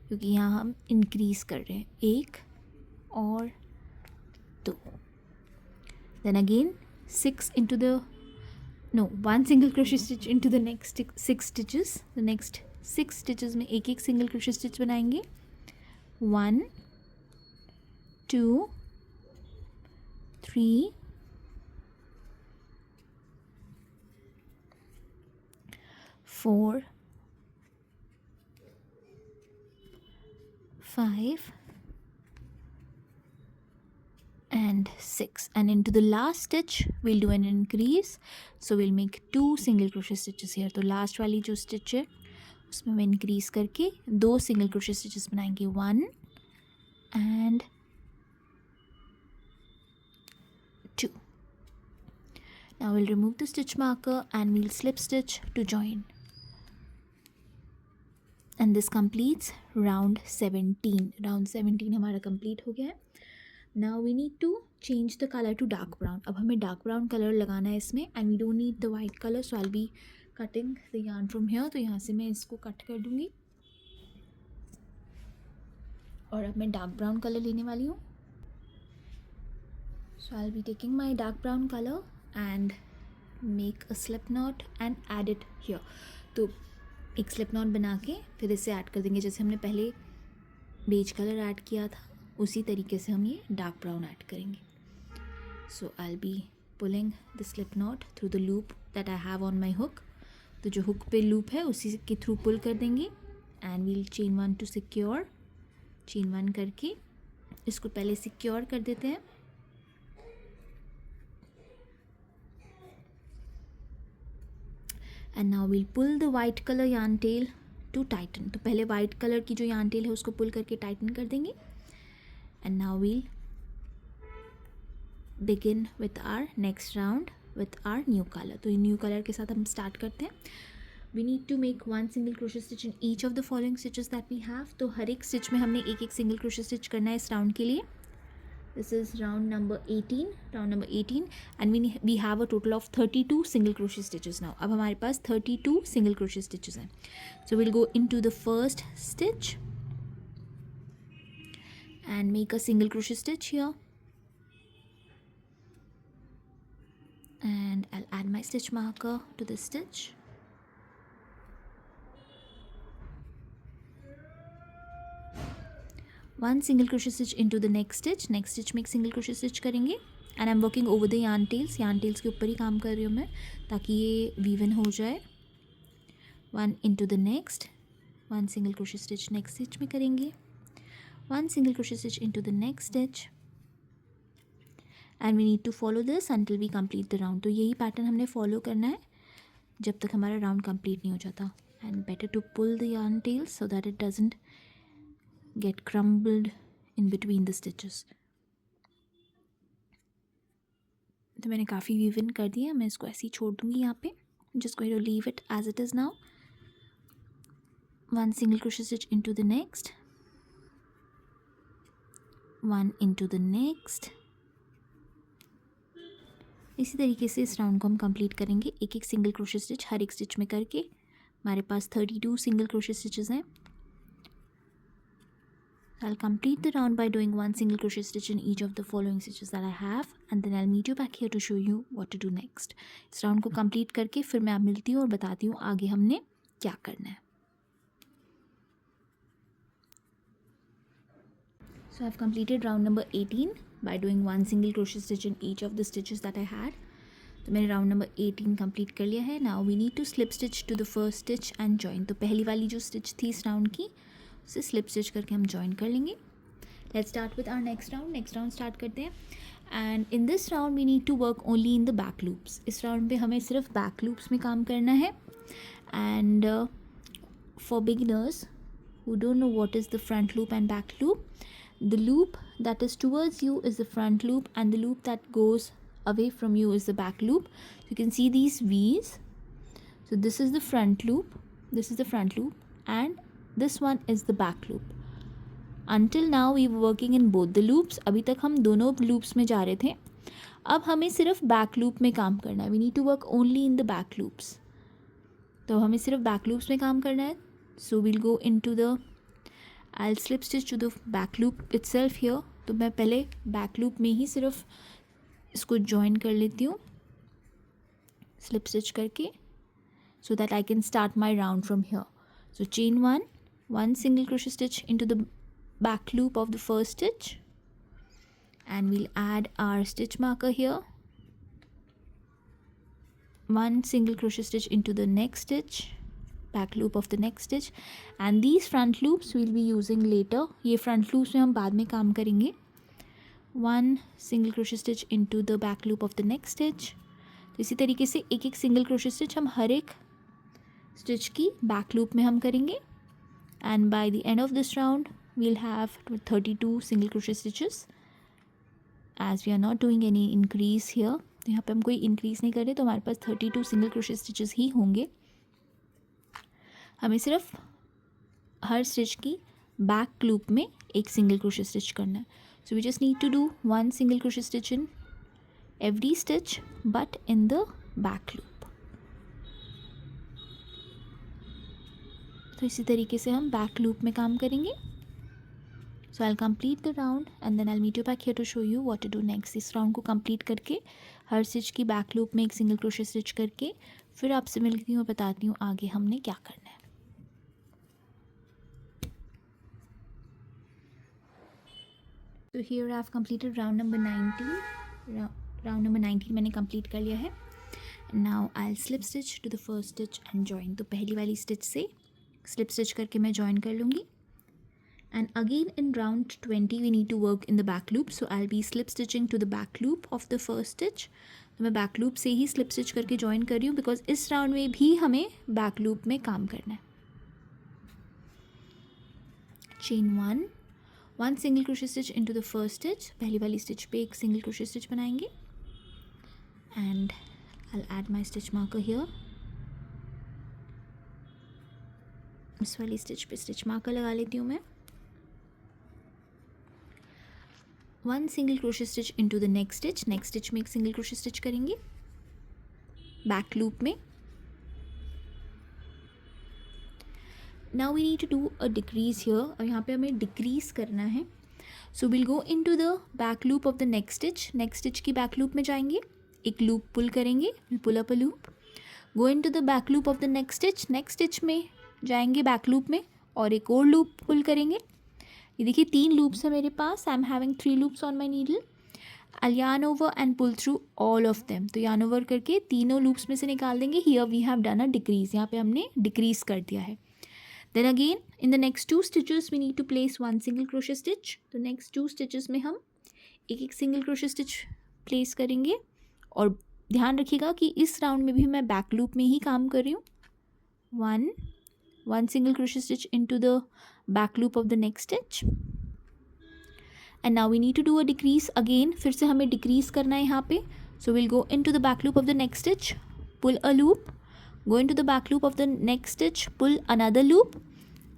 क्योंकि यहाँ हम increase कर रहे हैं, 1 और 2. Then again 6 into the 1 single crochet stitch into the next 6 stitches. the next 6 stitches में एक एक सिंगल क्रोशे स्टिच बनाएंगे, 1, 2, 3, 4, 5 and 6. And into the last stitch we'll do an increase, so we'll make 2 single crochet stitches here. तो last वाली जो stitch है उसमें हम इंक्रीज करके 2 सिंगल क्रोशे स्टिचेस बनाएंगे, 1 and 2. Now we'll remove the stitch marker and we'll slip stitch to join. And this completes round 17. Round 17 हमारा complete हो गया है. Now we need to change the color to dark brown. अब हमें dark brown color लगाना है इसमें, and we don't need the white color, so I'll be cutting the yarn from here. तो यहाँ से मैं इसको कट कर दूँगी और अब मैं dark brown color लेने वाली हूँ. So I'll be taking my dark brown color and make a slip knot and add it here. तो एक स्लिप नॉट बना के फिर इसे ऐड कर देंगे, जैसे हमने पहले बेज कलर ऐड किया था उसी तरीके से हम ये डार्क ब्राउन ऐड करेंगे. So I be pulling the slip knot through the loop that I have on my hook. तो जो हुक पे लूप है उसी के थ्रू पुल कर देंगे and we'll chain 1 to secure. Chain 1 करके इसको पहले सिक्योर कर देते हैं. And now we'll pull the white colour yarn tail to tighten. तो पहले वाइट कलर की जो yarn tail है उसको पुल करके टाइटन कर देंगे. And now we'll begin with our next round with our new colour. तो न्यू कलर के साथ हम स्टार्ट करते हैं. We need to make 1 single crochet stitch in each of the following stitches that we have. तो हर एक stitch में हमने एक एक सिंगल क्रोशे स्टिच करना है इस राउंड के लिए. This is round number 18 and we have a total of 32 single crochet stitches now. अब हमारे पास 32 single crochet stitches हैं. So we'll go into the first stitch and make a single crochet stitch here. And I'll add my stitch marker to this stitch. One single crochet stitch into the next stitch. next stitch में एक single crochet stitch करेंगे and I'm working over the yarn tails. yarn tails के ऊपर ही काम कर रही हूँ मैं ताकि ये weave in हो जाए. 1 into the next, 1 single crochet stitch next stitch में करेंगे, 1 single crochet stitch into the next stitch and we need to follow this until we complete the round. तो यही pattern हमने follow करना है जब तक हमारा round complete नहीं हो जाता. and better to pull the yarn tails so that it doesn't get crumbled in between the stitches. तो मैंने काफ़ी वीव इन कर दिया. मैं इसको ऐसे ही छोड़ दूँगी यहाँ पे. just going to leave it as it is now. 1 single crochet stitch into the next, 1 into the next. इसी तरीके से इस राउंड को हम कंप्लीट करेंगे एक एक सिंगल क्रोशे स्टिच हर एक स्टिच में करके. हमारे पास 32 सिंगल क्रोशे स्टिचेस हैं. I'll complete the round by doing 1 single crochet stitch in each of the following stitches that I have and then I'll meet you back here to show you what to do next. इस round को complete करके फिर मैं आप मिलती हूँ और बताती हूँ आगे हमने क्या करना है. So I've completed round number 18 by doing one single crochet stitch in each of the stitches that I had. तो मैंने राउंड नंबर 18 कंप्लीट कर लिया है. Now we need to slip stitch to the first stitch and join. तो पहली वाली जो stitch थी इस राउंड की उसे स्लिप स्टिच करके हम जॉइन कर लेंगे. Let's start with our next round start करते हैं. And in this round we need to work only in the back loops. इस राउंड पे हमें सिर्फ बैक लूप्स में काम करना है. And for beginners who don't know what is the front loop and back loop, the loop that is towards you is the front loop and the loop that goes away from you is the back loop. You can see these V's. So this is the front loop and this one is the back loop. Until now we were working in both the loops. अभी तक हम दोनों loops में जा रहे थे. अब हमें सिर्फ back loop में काम करना है. We need to work only in the back loops. तो हमें सिर्फ back loops में काम करना है. So we'll go into the, I'll slip stitch to the back loop itself here. तो मैं पहले back loop में ही सिर्फ इसको join कर लेती हूँ slip stitch करके, so that I can start my round from here. So chain 1 single crochet stitch into the back loop of the first stitch and we'll add our stitch marker here. 1 single crochet stitch into the next stitch, back loop of the next stitch, and these front loops we'll be using later. ये front loops में हम बाद में काम करेंगे. 1 single crochet stitch into the back loop of the next stitch. तो इसी तरीके से एक एक single crochet stitch हम हर एक stitch की back loop में हम करेंगे. And by the end of this round we'll have 32 single crochet stitches. As we are not doing any increase here, तो यहाँ पे हम कोई increase नहीं कर रहे, तो हमारे पास 32 single crochet stitches ही होंगे. हमें सिर्फ हर स्टिच की बैक लूप में एक सिंगल क्रोशे स्टिच करना है. So we just need to do 1 single crochet stitch in every stitch but in the back loop. तो इसी तरीके से हम बैक लूप में काम करेंगे. So I will complete the round and then I will meet you back here to show you what to do next. इस round को कंप्लीट करके हर स्टिच की बैक लूप में एक सिंगल क्रोशे स्टिच करके फिर आपसे मिलती हूँ और बताती हूँ आगे हमने क्या करना है. तो here I have completed round number 19. Round number 19 मैंने complete कर लिया है. Now I'll slip stitch to the first stitch and join. तो पहली वाली stitch से slip stitch करके मैं join कर लूँगी. And again in round 20 we need to work in the back loop. So I'll be slip stitching to the back loop of the first stitch. तो मैं back loop से ही slip stitch करके join कर रही हूँ because इस round में भी हमें back loop में काम करना है. Chain 1 single crochet stitch into the first stitch. पहली वाली stitch पे एक single crochet stitch बनाएंगे and I'll add my stitch marker here. इस वाली stitch पे stitch marker लगा लेती हूँ मैं. 1 single crochet stitch into the next stitch में एक single crochet stitch करेंगे back loop में. Now we need to do a decrease here. और यहाँ पे हमें decrease करना है. So we'll go into the back loop of the next stitch की back loop में जाएंगे, एक loop pull करेंगे, we'll pull up a loop, go into the back loop of the next stitch में जाएंगे back loop में और एक और loop pull करेंगे. ये देखिए 3 loops है मेरे पास. I'm having 3 loops on my needle. I'll yarn over and pull through all of them. तो yarn over करके तीनों loops में से निकाल देंगे. Here we have done a decrease. यहाँ पे हमने decrease कर दिया है. Then again in the next 2 stitches we need to place 1 single crochet stitch. तो next 2 stitches में हम एक एक single crochet stitch place करेंगे और ध्यान रखिएगा कि इस राउंड में भी मैं बैक लूप में ही काम कर रही हूँ. 1 single crochet stitch into the back loop of the next stitch and now we need to do a decrease again. फिर से हमें decrease करना है यहाँ पे. So we'll go into the back loop of the next stitch, pull a loop, go into the back loop of the next stitch, pull another loop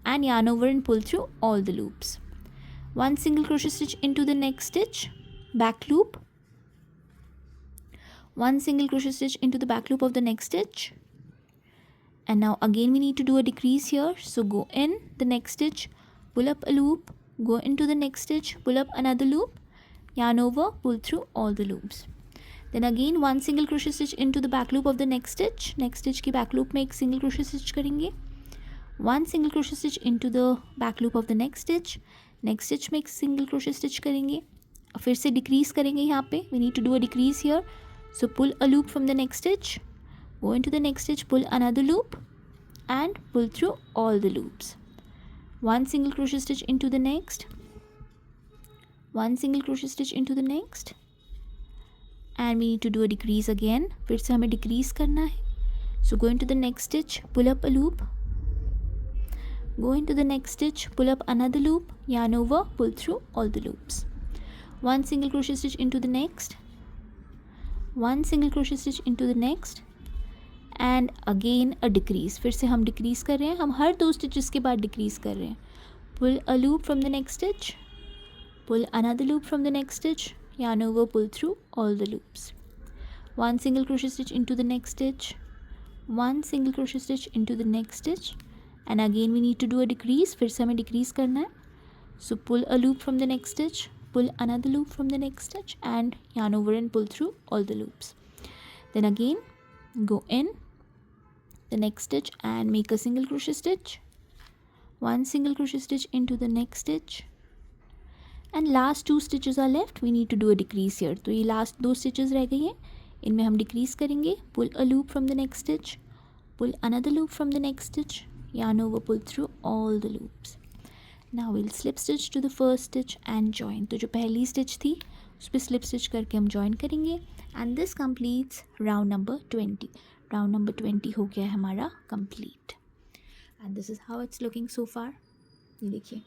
and yarn over and pull through all the loops. 1 single crochet stitch into the next stitch, back loop, 1 single crochet stitch into the back loop of the next stitch and now again we need to do a decrease here. So go in the next stitch, pull up a loop, go into the next stitch, pull up another loop, yarn over, pull through all the loops. Then again 1 single crochet stitch into the back loop of the next stitch की back loop में एक single crochet stitch करेंगे, 1 single crochet stitch into the back loop of the next stitch next stitch में एक single crochet stitch करेंगे, फिर से decrease करेंगे यहाँ पे, we need to do a decrease here. So pull a loop from the next stitch, go into the next stitch, pull another loop and pull through all the loops. One single crochet stitch into the next, one single crochet stitch into the next, and we need to do a decrease again. फिर से हमें decrease करना है. So go into the next stitch, pull up a loop, go into the next stitch, pull up another loop, yarn over, pull through all the loops. One single crochet stitch into the next, one single crochet stitch into the next, and again a decrease. फिर से हम decrease कर रहे हैं, हम हर 2 stitches के बाद decrease कर रहे हैं. Pull a loop from the next stitch, pull another loop from the next stitch, yarn over, pull through all the loops. One single crochet stitch into the next stitch, one single crochet stitch into the next stitch, and again we need to do a decrease. फिर से हमें decrease करना है. So pull a loop from the next stitch, pull another loop from the next stitch, and yarn over and pull through all the loops. Then again go in the next stitch and make a single crochet stitch, one single crochet stitch into the next stitch, and last 2 stitches are left. We need to do a decrease here. तो ये last 2 stitches रह गई हैं, इनमें हम decrease करेंगे. Pull a loop from the next stitch, pull another loop from the next stitch, yarn over, pull through all the loops. Now we'll slip stitch to the first stitch and join. तो जो पहली stitch थी उस पर slip stitch करके हम join करेंगे, and this completes round number 20. Round number 20 हो गया है हमारा complete, and this is how it's looking so far. ये देखिए.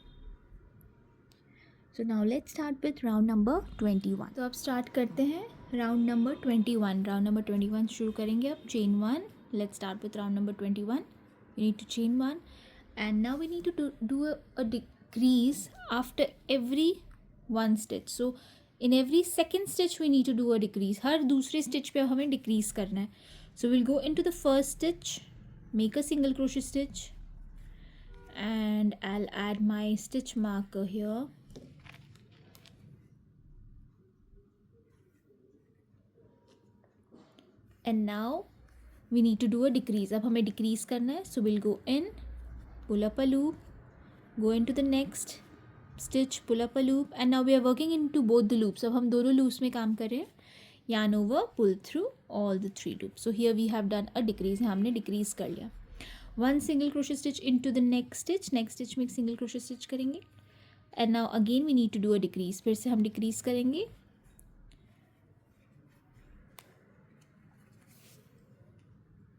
So now let's start with round number 21. तो अब स्टार्ट करते हैं राउंड नंबर 21. राउंड नंबर 21 शुरू करेंगे अब. Chain 1. Let's start with round number 21. We need to chain 1 and now we need to do a decrease after every 1 stitch. So in every second stitch we need to do a decrease. हर दूसरे stitch पे हमें decrease करना है. So we'll go into the first stitch, make a single crochet stitch, and I'll add my stitch marker here. And now we need to do a decrease. अब हमें decrease करना है. So we'll go in, pull up a loop, go into the next stitch, pull up a loop, and now we are working into both the loops. अब हम दोनों loops में काम कर रहे हैं. yarn over, pull through all the 3 loops. So here we have done a decrease. हमने decrease कर लिया. One single crochet stitch into the next stitch. Next stitch में एक single crochet stitch करेंगे. And now again we need to do a decrease. फिर से हम decrease करेंगे.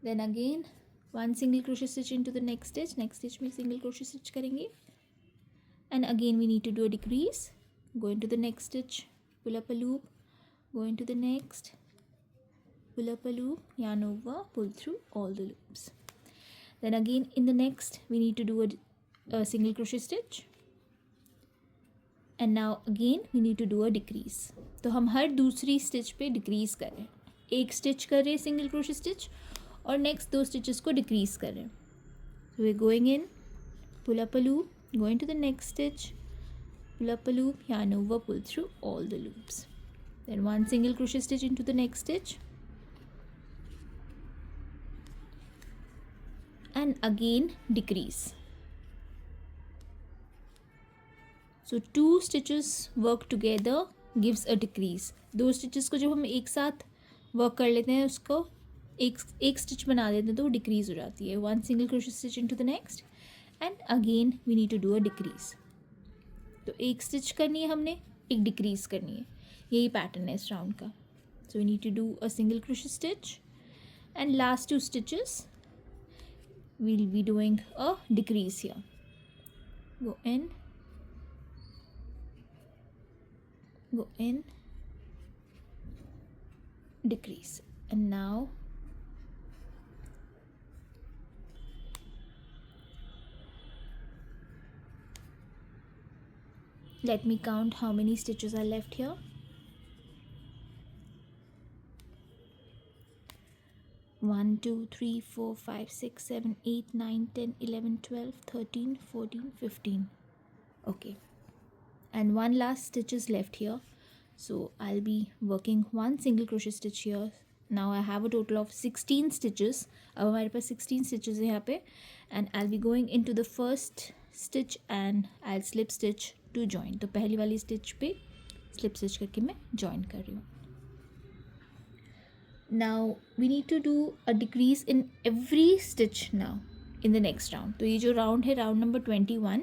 Then again one single crochet stitch into the next stitch. Next stitch में single crochet stitch करेंगे. And again we need to do a decrease. Go into the next stitch, pull up a loop, go into the next, pull up a loop, yarn over, pull through all the loops. Then again in the next we need to do a single crochet stitch, and now again we need to do a decrease. तो हम हर दूसरी stitch पे decrease कर रहे हैं. एक stitch कर रहे हैं सिंगल क्रोशे स्टिच और नेक्स्ट 2 स्टिचेस को डिक्रीज कर रहे हैं. So we're going in, pull up a loop, go into the next stitch, pull up a loop, yarn over, pull through all the loops. Then one single crochet stitch into the next stitch, and again decrease. So 2 stitches work together gives a decrease. 2 stitches को जब हम एक साथ work कर लेते हैं उसको एक स्टिच बना देते हैं तो वो डिक्रीज हो जाती है. One single crochet stitch into the next, and again we need to do a decrease. तो एक स्टिच करनी है हमने, एक डिक्रीज करनी है. यही पैटर्न है इस राउंड का. So we need to do a single crochet stitch, and last 2 stitches we'll be doing a decrease here. Go in, decrease, and now let me count how many stitches are left here. 1 2 3 4 5 6 7 8 9 10 11 12 13 14 15. Okay, and one last stitch is left here, so I'll be working one single crochet stitch here. Now I have a total of 16 stitches. अब हमारे पास 16 stitches है यहाँ पे, and I'll be going into the first stitch and I'll slip stitch to join. तो पहली वाली stitch pay slip stitch करके मैं जॉइन कर रही हूँ. Now we need to do a decrease in every stitch now in the next round. तो ये जो राउंड है, राउंड नंबर 21,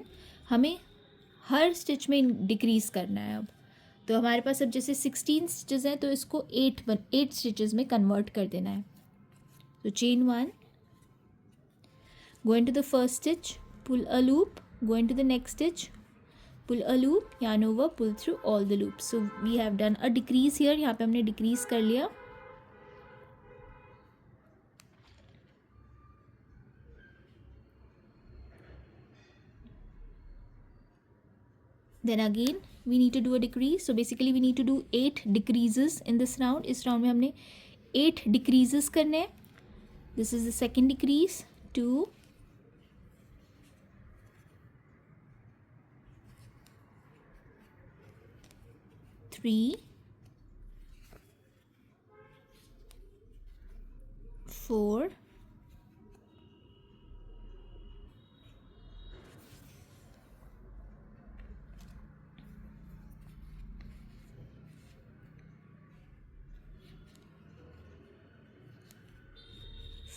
हमें हर स्टिच में डिक्रीज़ करना है अब. तो हमारे पास अब जैसे 16 स्टिचेस हैं, तो इसको 8 स्टिचेस में कन्वर्ट कर देना है. तो chain 1, go into the first stitch, pull a loop, go into the next stitch, pull a loop, yarn over, pull through all the loops. So we have done a decrease here. यहाँ पे हमने decrease कर लिया. Then again we need to do a decrease. So basically we need to do 8 decreases in this round. इस round में हमने 8 decreases करने हैं. This is the second decrease. 2, 3, 4,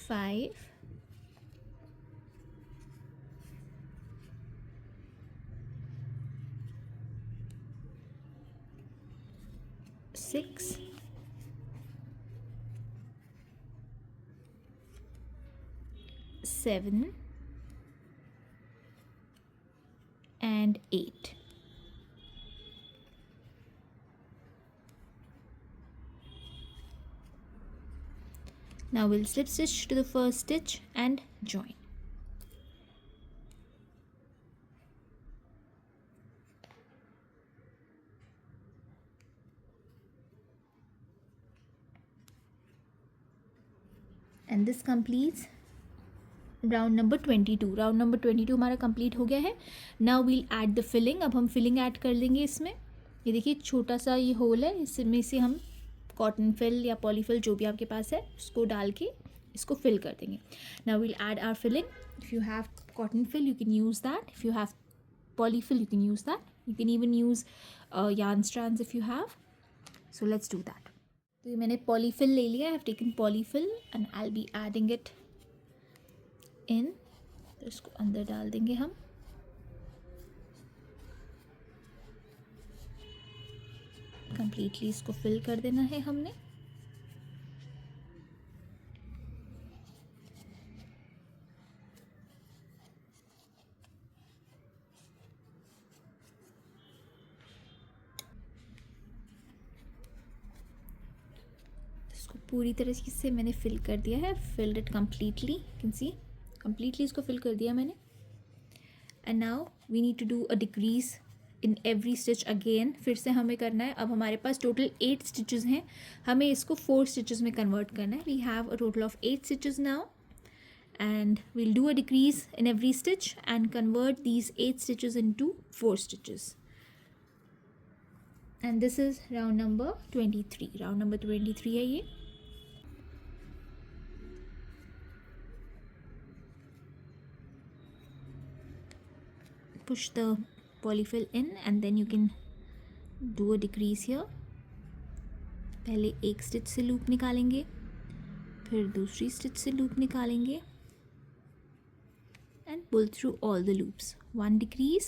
5, 6, 7, and 8. Now we'll slip stitch to the first stitch and join. And this completes round number 22. Round number 22 हमारा complete हो गया है. Now we'll add the filling. अब हम फिलिंग ऐड कर देंगे इसमें. ये देखिए छोटा सा ये होल है, इसमें से हम कॉटन फिल या पॉलीफिल जो भी आपके पास है उसको डाल के इसको फिल कर देंगे. Now we'll add our filling. If you have cotton fill you can use that. If you have polyfill you can use that. You can even use yarn strands if you have. So let's do that. तो ये मैंने polyfill ले लिया. आई have taken polyfill and I will be adding it in. तो इसको अंदर डाल देंगे हम. कंप्लीटली इसको फिल कर देना है हमने. इसको पूरी तरीके से मैंने फिल कर दिया है. Filled it completely. You can see completely इसको फिल कर दिया मैंने. And now we need to do a decrease in every stitch again. फिर से हमें करना है. अब हमारे पास टोटल 8 स्टिचेस हैं. हमें इसको 4 स्टिचेस में कन्वर्ट करना है. We have a total of 8 stitches now and we'll do a decrease in every stitch and convert these 8 stitches into 4 stitches. And this is round number 23. round number 23 है ये. Push the polyfill in and then you can do a decrease here. पहले एक stitch से loop निकालेंगे, फिर दूसरी stitch से loop निकालेंगे and pull through all the loops. One decrease.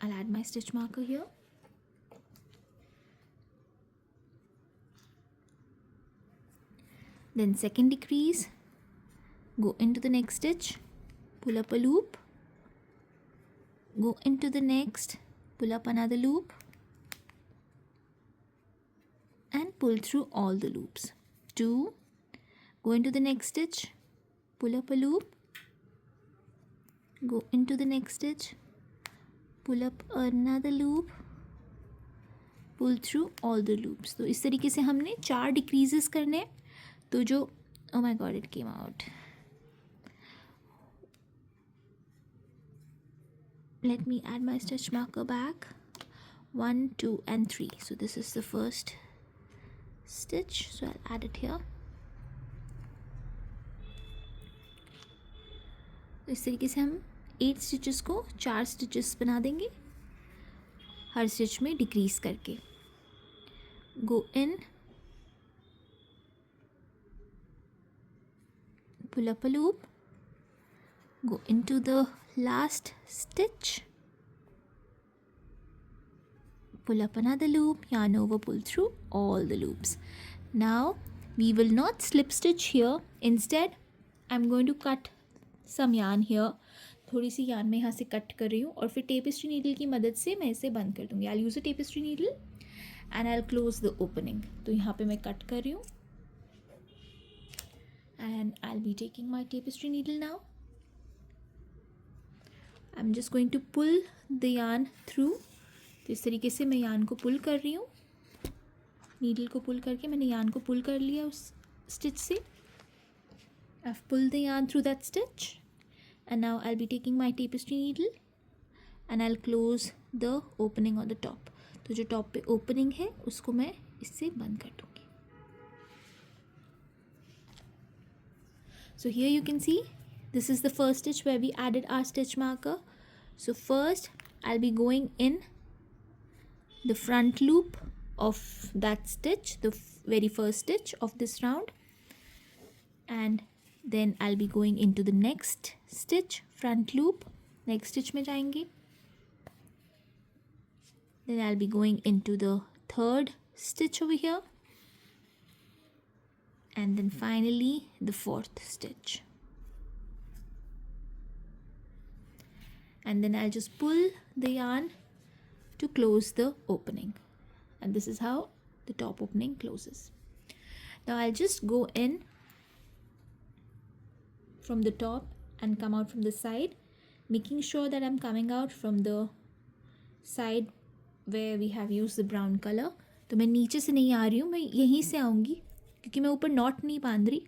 I'll add my stitch marker here. Then second decrease. Go into the next stitch, pull up a loop, go into the next, pull up another loop and pull through all the loops. 2. Go into the next stitch, pull up a loop, go into the next stitch, pull up another loop, pull through all the loops. तो इस तरीके से हमने 4 decreases करने हैं. तो जो oh my god it came out. Let me add my stitch marker back. 1, 2 and 3. So this is the first stitch, so I'll add it here. इस तरीके से हम 8 स्टिचेस को 4 स्टिचेस बना देंगे, हर स्टिच में डिक्रीज करके. गो इन, pull up a loop, go into the last stitch, pull up another loop, yarn over, pull through all the loops. Now we will not slip stitch here, instead I'm going to cut some yarn here. थोड़ी सी yarn मैं यहाँ से cut कर रही हूँ और फिर टेपिस्ट्री needle की मदद से मैं इसे बंद कर दूँगी. I'll use a tapestry needle and I'll close the opening. तो यहाँ पे मैं कट कर रही हूँ and I'll be taking my tapestry needle now. I'm just going to pull the yarn through. तो इस तरीके से मैं yarn को pull कर रही हूँ. नीडल को पुल करके मैंने yarn को pull कर लिया उस स्टिच से. I've pulled the yarn through that stitch and now I'll be taking my tapestry needle and I'll close the opening on the top. तो जो टॉप पे ओपनिंग है उसको मैं इससे बंद कर दूँगी. So here you can see this is the first stitch where we added our stitch marker. So first I'll be going in the front loop of that stitch, the very first stitch of this round, and then I'll be going into the next stitch, front loop, next stitch में जाएंगे. Then I'll be going into the third stitch over here, and then finally the fourth stitch. And then I'll just pull the yarn to close the opening, and this is how the top opening closes. Now I'll just go in from the top and come out from the side, making sure that I'm coming out from the side where we have used the brown color. तो मैं नीचे से नहीं आ रही हूँ, मैं यहीं से आऊँगी क्योंकि मैं ऊपर नॉट नहीं बांध रही.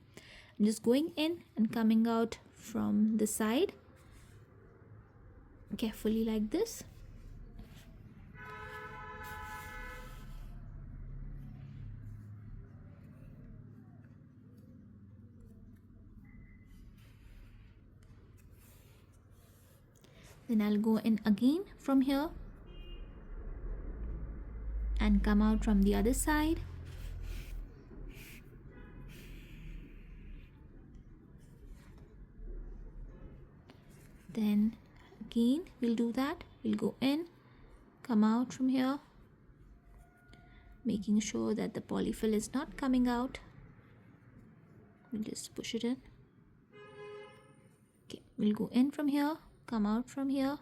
I'm just going in and coming out from the side carefully like this. Then I'll go in again from here and come out from the other side. Then again we'll do that. We'll go in, come out from here, making sure that the polyfill is not coming out. We'll just push it in. Okay, we'll go in from here, come out from here.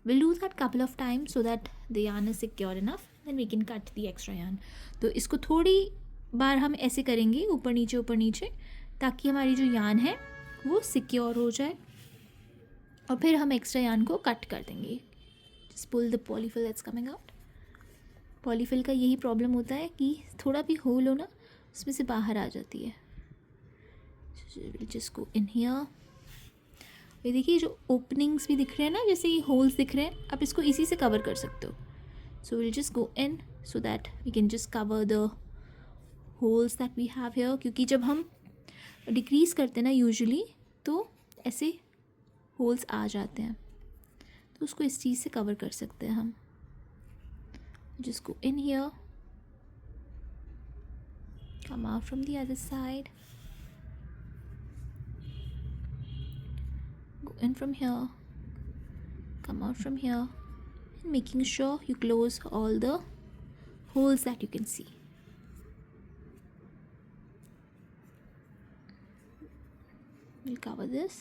We'll do that couple of times so that the yarn is secure enough. Then we can cut the extra yarn. तो इसको थोड़ी बार हम ऐसे करेंगे ऊपर नीचे ताकि हमारी जो yarn है वो सिक्योर हो जाए और फिर हम एक्स्ट्रा yarn को कट कर देंगे. Just pull the polyfill that's coming out. Polyfill का यही प्रॉब्लम होता है कि थोड़ा भी होल हो ना उसमें से बाहर आ जाती है. Just go in here. ये देखिए जो ओपनिंग्स भी दिख रहे हैं ना, जैसे ये होल्स दिख रहे हैं, आप इसको इसी से कवर कर सकते हो. So will just go in so that we can just cover the holes that we have here. क्योंकि जब हम डिक्रीज़ करते हैं ना यूजुअली तो ऐसे होल्स आ जाते हैं, तो उसको इस चीज़ से कवर कर सकते हैं हम. Just go in here, come out from the other side, go in from here, come out from here, and making sure you close all the holes that you can see. We'll cover this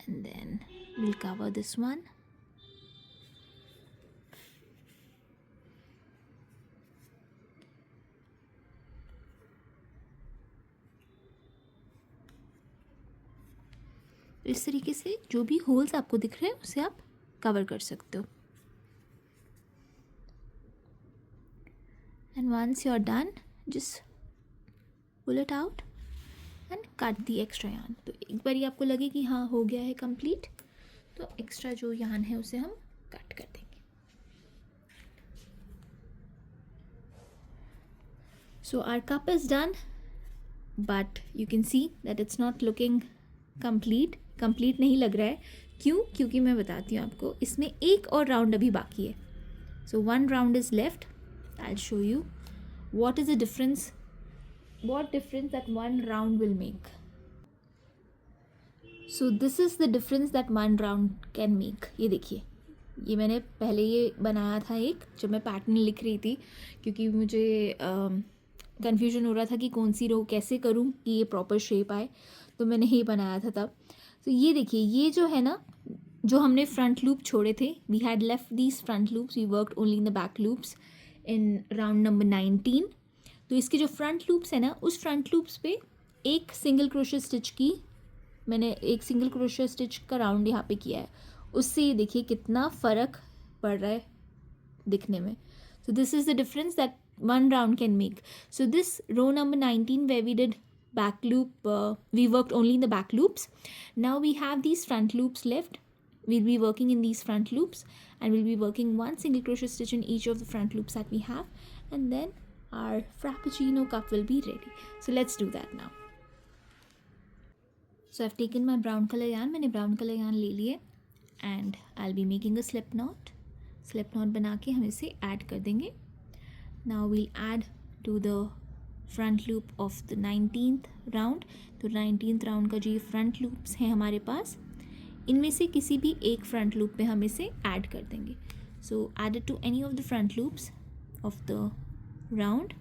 and then we'll cover this one. इस तरीके से जो भी holes आपको दिख रहे हैं उसे आप कवर कर सकते हो. And once you are done just pull it out and cut the extra yarn. तो एक बार ही आपको लगे कि हाँ हो गया है कंप्लीट, तो एक्स्ट्रा जो यार्न है उसे हम कट कर देंगे. So our cup is done, but you can see that it's not looking complete नहीं लग रहा है. क्यों? क्योंकि मैं बताती हूँ आपको, इसमें एक और राउंड अभी बाकी है. सो 1 round is left. I will show you what is the difference, what difference that one round will make. So this is the difference that one round can make. ये देखिए, ये मैंने पहले ये बनाया था एक, जब मैं पैटर्न लिख रही थी, क्योंकि मुझे कन्फ्यूजन हो रहा था कि कौन सी रो कैसे करूँ कि ये प्रॉपर शेप आए, तो मैंने ये बनाया था तब. तो ये देखिए, ये जो है ना, जो हमने फ्रंट लूप छोड़े थे, we had left these front loops, we worked only in the back loops in round number 19. तो इसके जो फ्रंट लूप्स है ना, उस फ्रंट लूप्स पे एक सिंगल क्रोशे स्टिच की, मैंने एक सिंगल क्रोशे स्टिच का राउंड यहाँ पे किया है. उससे ये देखिए कितना फ़र्क पड़ रहा है दिखने में. So this is the difference that one round can make. So this row number 19 where we did back loop, we worked only in the back loops. Now we have these front loops left. We'll be working in these front loops, and we'll be working one single crochet stitch in each of the front loops that we have, and then our frappuccino cup will be ready. So let's do that now. So I've taken my brown color yarn, मैंने brown color yarn ले लिए, and I'll be making a slip knot बना के हम इसे add कर देंगे. Now we'll add to the front loop of the 19th round. तो 19th round का जो ये front loops हैं हमारे पास, इनमें से किसी भी एक फ्रंट लूप पे हम इसे ऐड कर देंगे. So add to any of the front loops of the round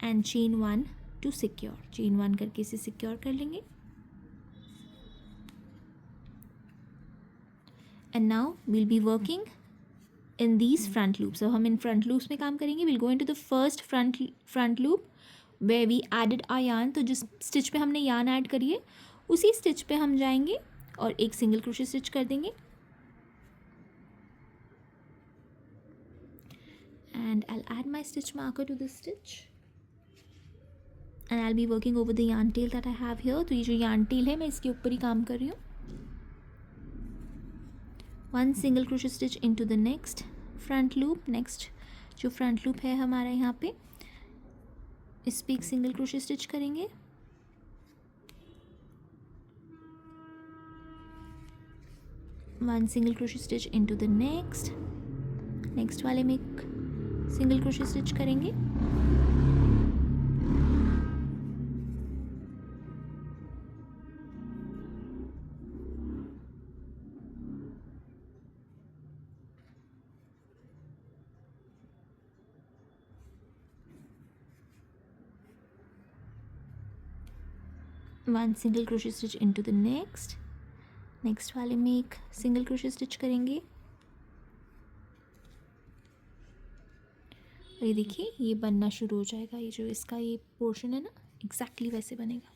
and chain 1 to secure. Chain 1 करके इसे सिक्योर कर लेंगे. And now we'll be working in these front loops. अब हम इन फ्रंट लूप्स में काम करेंगे. Will go in to the first front loop way we added a yarn. तो जिस स्टिच पे हमने यार्न ऐड करी है, उसी स्टिच पे हम जाएंगे और एक सिंगल क्रोशे स्टिच कर देंगे. And I will add my stitch marker to this stitch, and I will be working over the yarn tail that I have here. तो ये जो yarn tail है, मैं इसके ऊपर ही काम कर रही हूँ. One single crochet stitch into the next front loop. Next जो फ्रंट लूप है हमारा यहाँ पे, इस पे एक सिंगल क्रोशे स्टिच करेंगे. One single crochet stitch into the next वाले में एक सिंगल क्रोशे स्टिच करेंगे. One single crochet stitch into the next वाले में एक सिंगल क्रोशे स्टिच करेंगे. और ये देखिए, ये बनना शुरू हो जाएगा. ये जो इसका ये पोर्शन है ना, एग्जैक्टली वैसे बनेगा.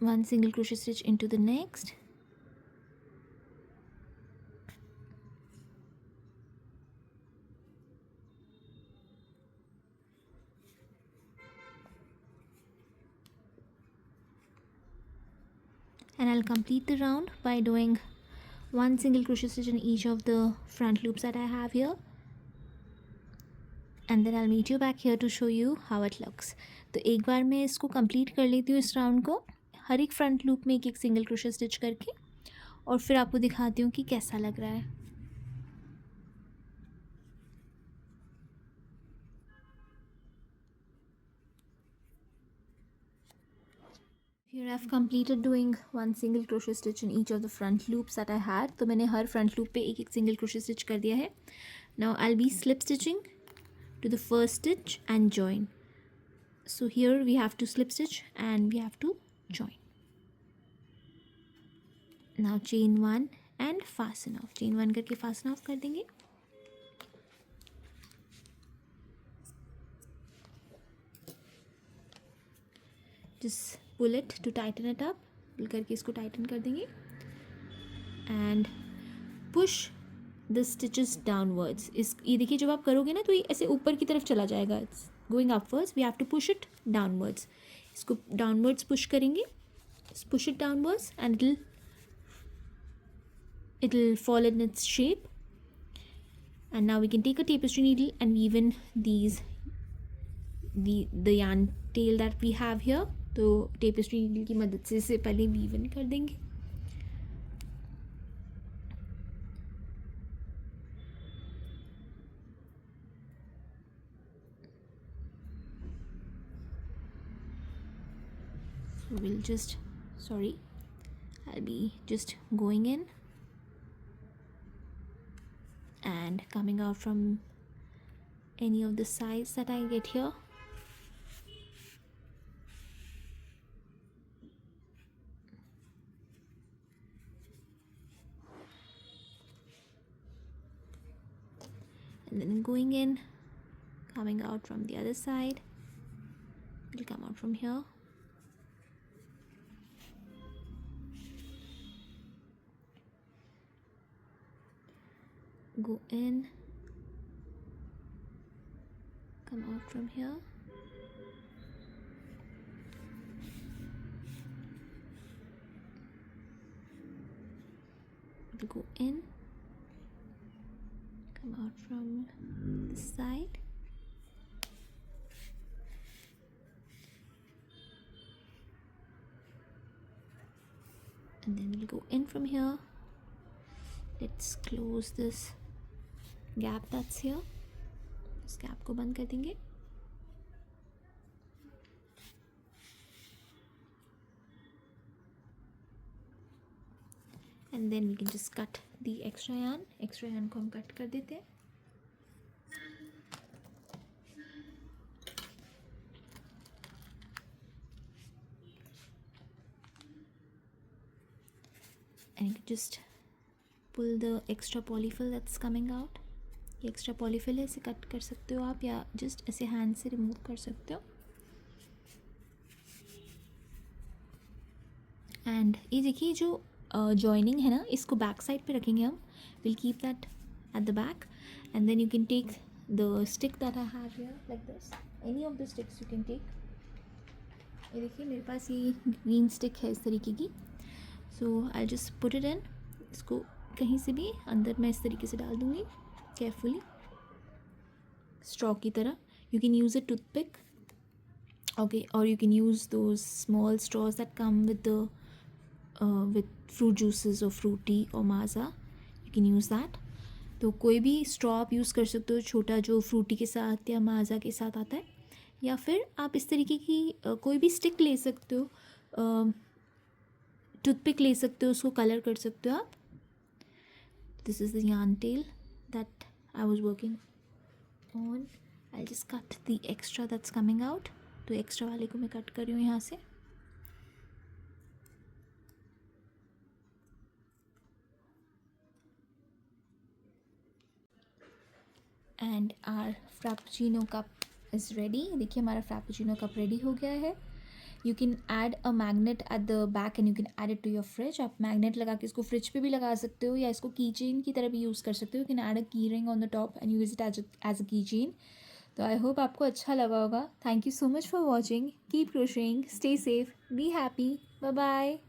One single crochet stitch into the next. And I'll complete the round by doing one single crochet stitch in each of the front loops that I have here, and then I'll meet you back here to show you how it looks. तो एक बार मैं इसको complete कर लेती हूँ, इस round को, हर एक फ्रंट लूप में एक सिंगल क्रोशे स्टिच करके, और फिर आपको दिखाती हूँ कि कैसा लग रहा है. Here I've completed doing one single crochet stitch in each of the front loops that I had. तो मैंने हर front loop पे एक single crochet stitch कर दिया है. Now I'll be slip stitching to the first stitch and join. So here we have to slip stitch and we have to join. Now chain 1 and fasten off. Chain 1 करके fasten off कर देंगे. Just pull it to tighten it up. pull करके इसको tighten कर देंगे. And push the stitches downwards. ये देखिए, जब आप करोगे ना तो ये ऐसे ऊपर की तरफ चला जाएगा. It's going upwards. We have to push it downwards. इसको downwards push करेंगे. Just push it downwards and it'll fall in its shape. And now we can take a tapestry needle and weave in these the yarn tail that we have here. तो tapestry needle की मदद से इसे पहले weave इन कर देंगे। So we'll just, sorry, I'll be just going in and coming out from any of the sides that I get here. And then going in, coming out from the other side. It'll come out from here. Go in, come out from here. It'll go in, come out from this side. And then we'll go in from here. Let's close this gap that's here. इस gap को बंद कर देंगे। And then we can just cut the extra yarn. Extra yarn को हम cut कर देते हैं। And you can just pull the extra polyfill that's coming out. ये एक्स्ट्रा पॉलीफिल है, इसे कट कर सकते हो आप, या जस्ट ऐसे हैंड से रिमूव कर सकते हो। एंड ये देखिए जो जॉइनिंग है ना, इसको बैक साइड पे रखेंगे हम। Will keep that at the back and then you can take the stick that I have here like this, any of the sticks you can take. ये देखिए मेरे पास ये ग्रीन स्टिक है इस तरीके की। So I just put it in, इसको कहीं से भी अंदर मैं इस तरीके से डाल दूँगी केयरफुली, स्ट्रॉ की तरह। You can use a toothpick, okay, और you can use those small straws that come with fruit juices or fruity or maza, you can use that। तो कोई भी स्ट्रॉ आप यूज़ कर सकते हो, छोटा जो फ्रूटी के साथ या माजा के साथ आता है, या फिर आप इस तरीके की कोई भी स्टिक ले सकते हो, टूथपिक ले सकते हो, उसको कलर कर सकते हो आप। This is the yarn tail that I was working on। I'll just cut the extra that's coming out। तो एक्स्ट्रा वाले को मैं कट कर रही हूँ यहाँ से। And our frappuccino cup is ready. देखिए हमारा फ्रैपुचिनो कप रेडी हो गया है। You can add a magnet at the back and you can add it to your fridge. आप मैग्नेट लगा के इसको फ्रिज पे भी लगा सकते हो, या इसको की चेन की तरह भी यूज़ कर सकते हो। You can add a key ring on the top and use it as a key chain. तो आई होप आपको अच्छा लगा होगा। Thank you so much for watching. Keep crocheting, stay safe, be happy, bye bye.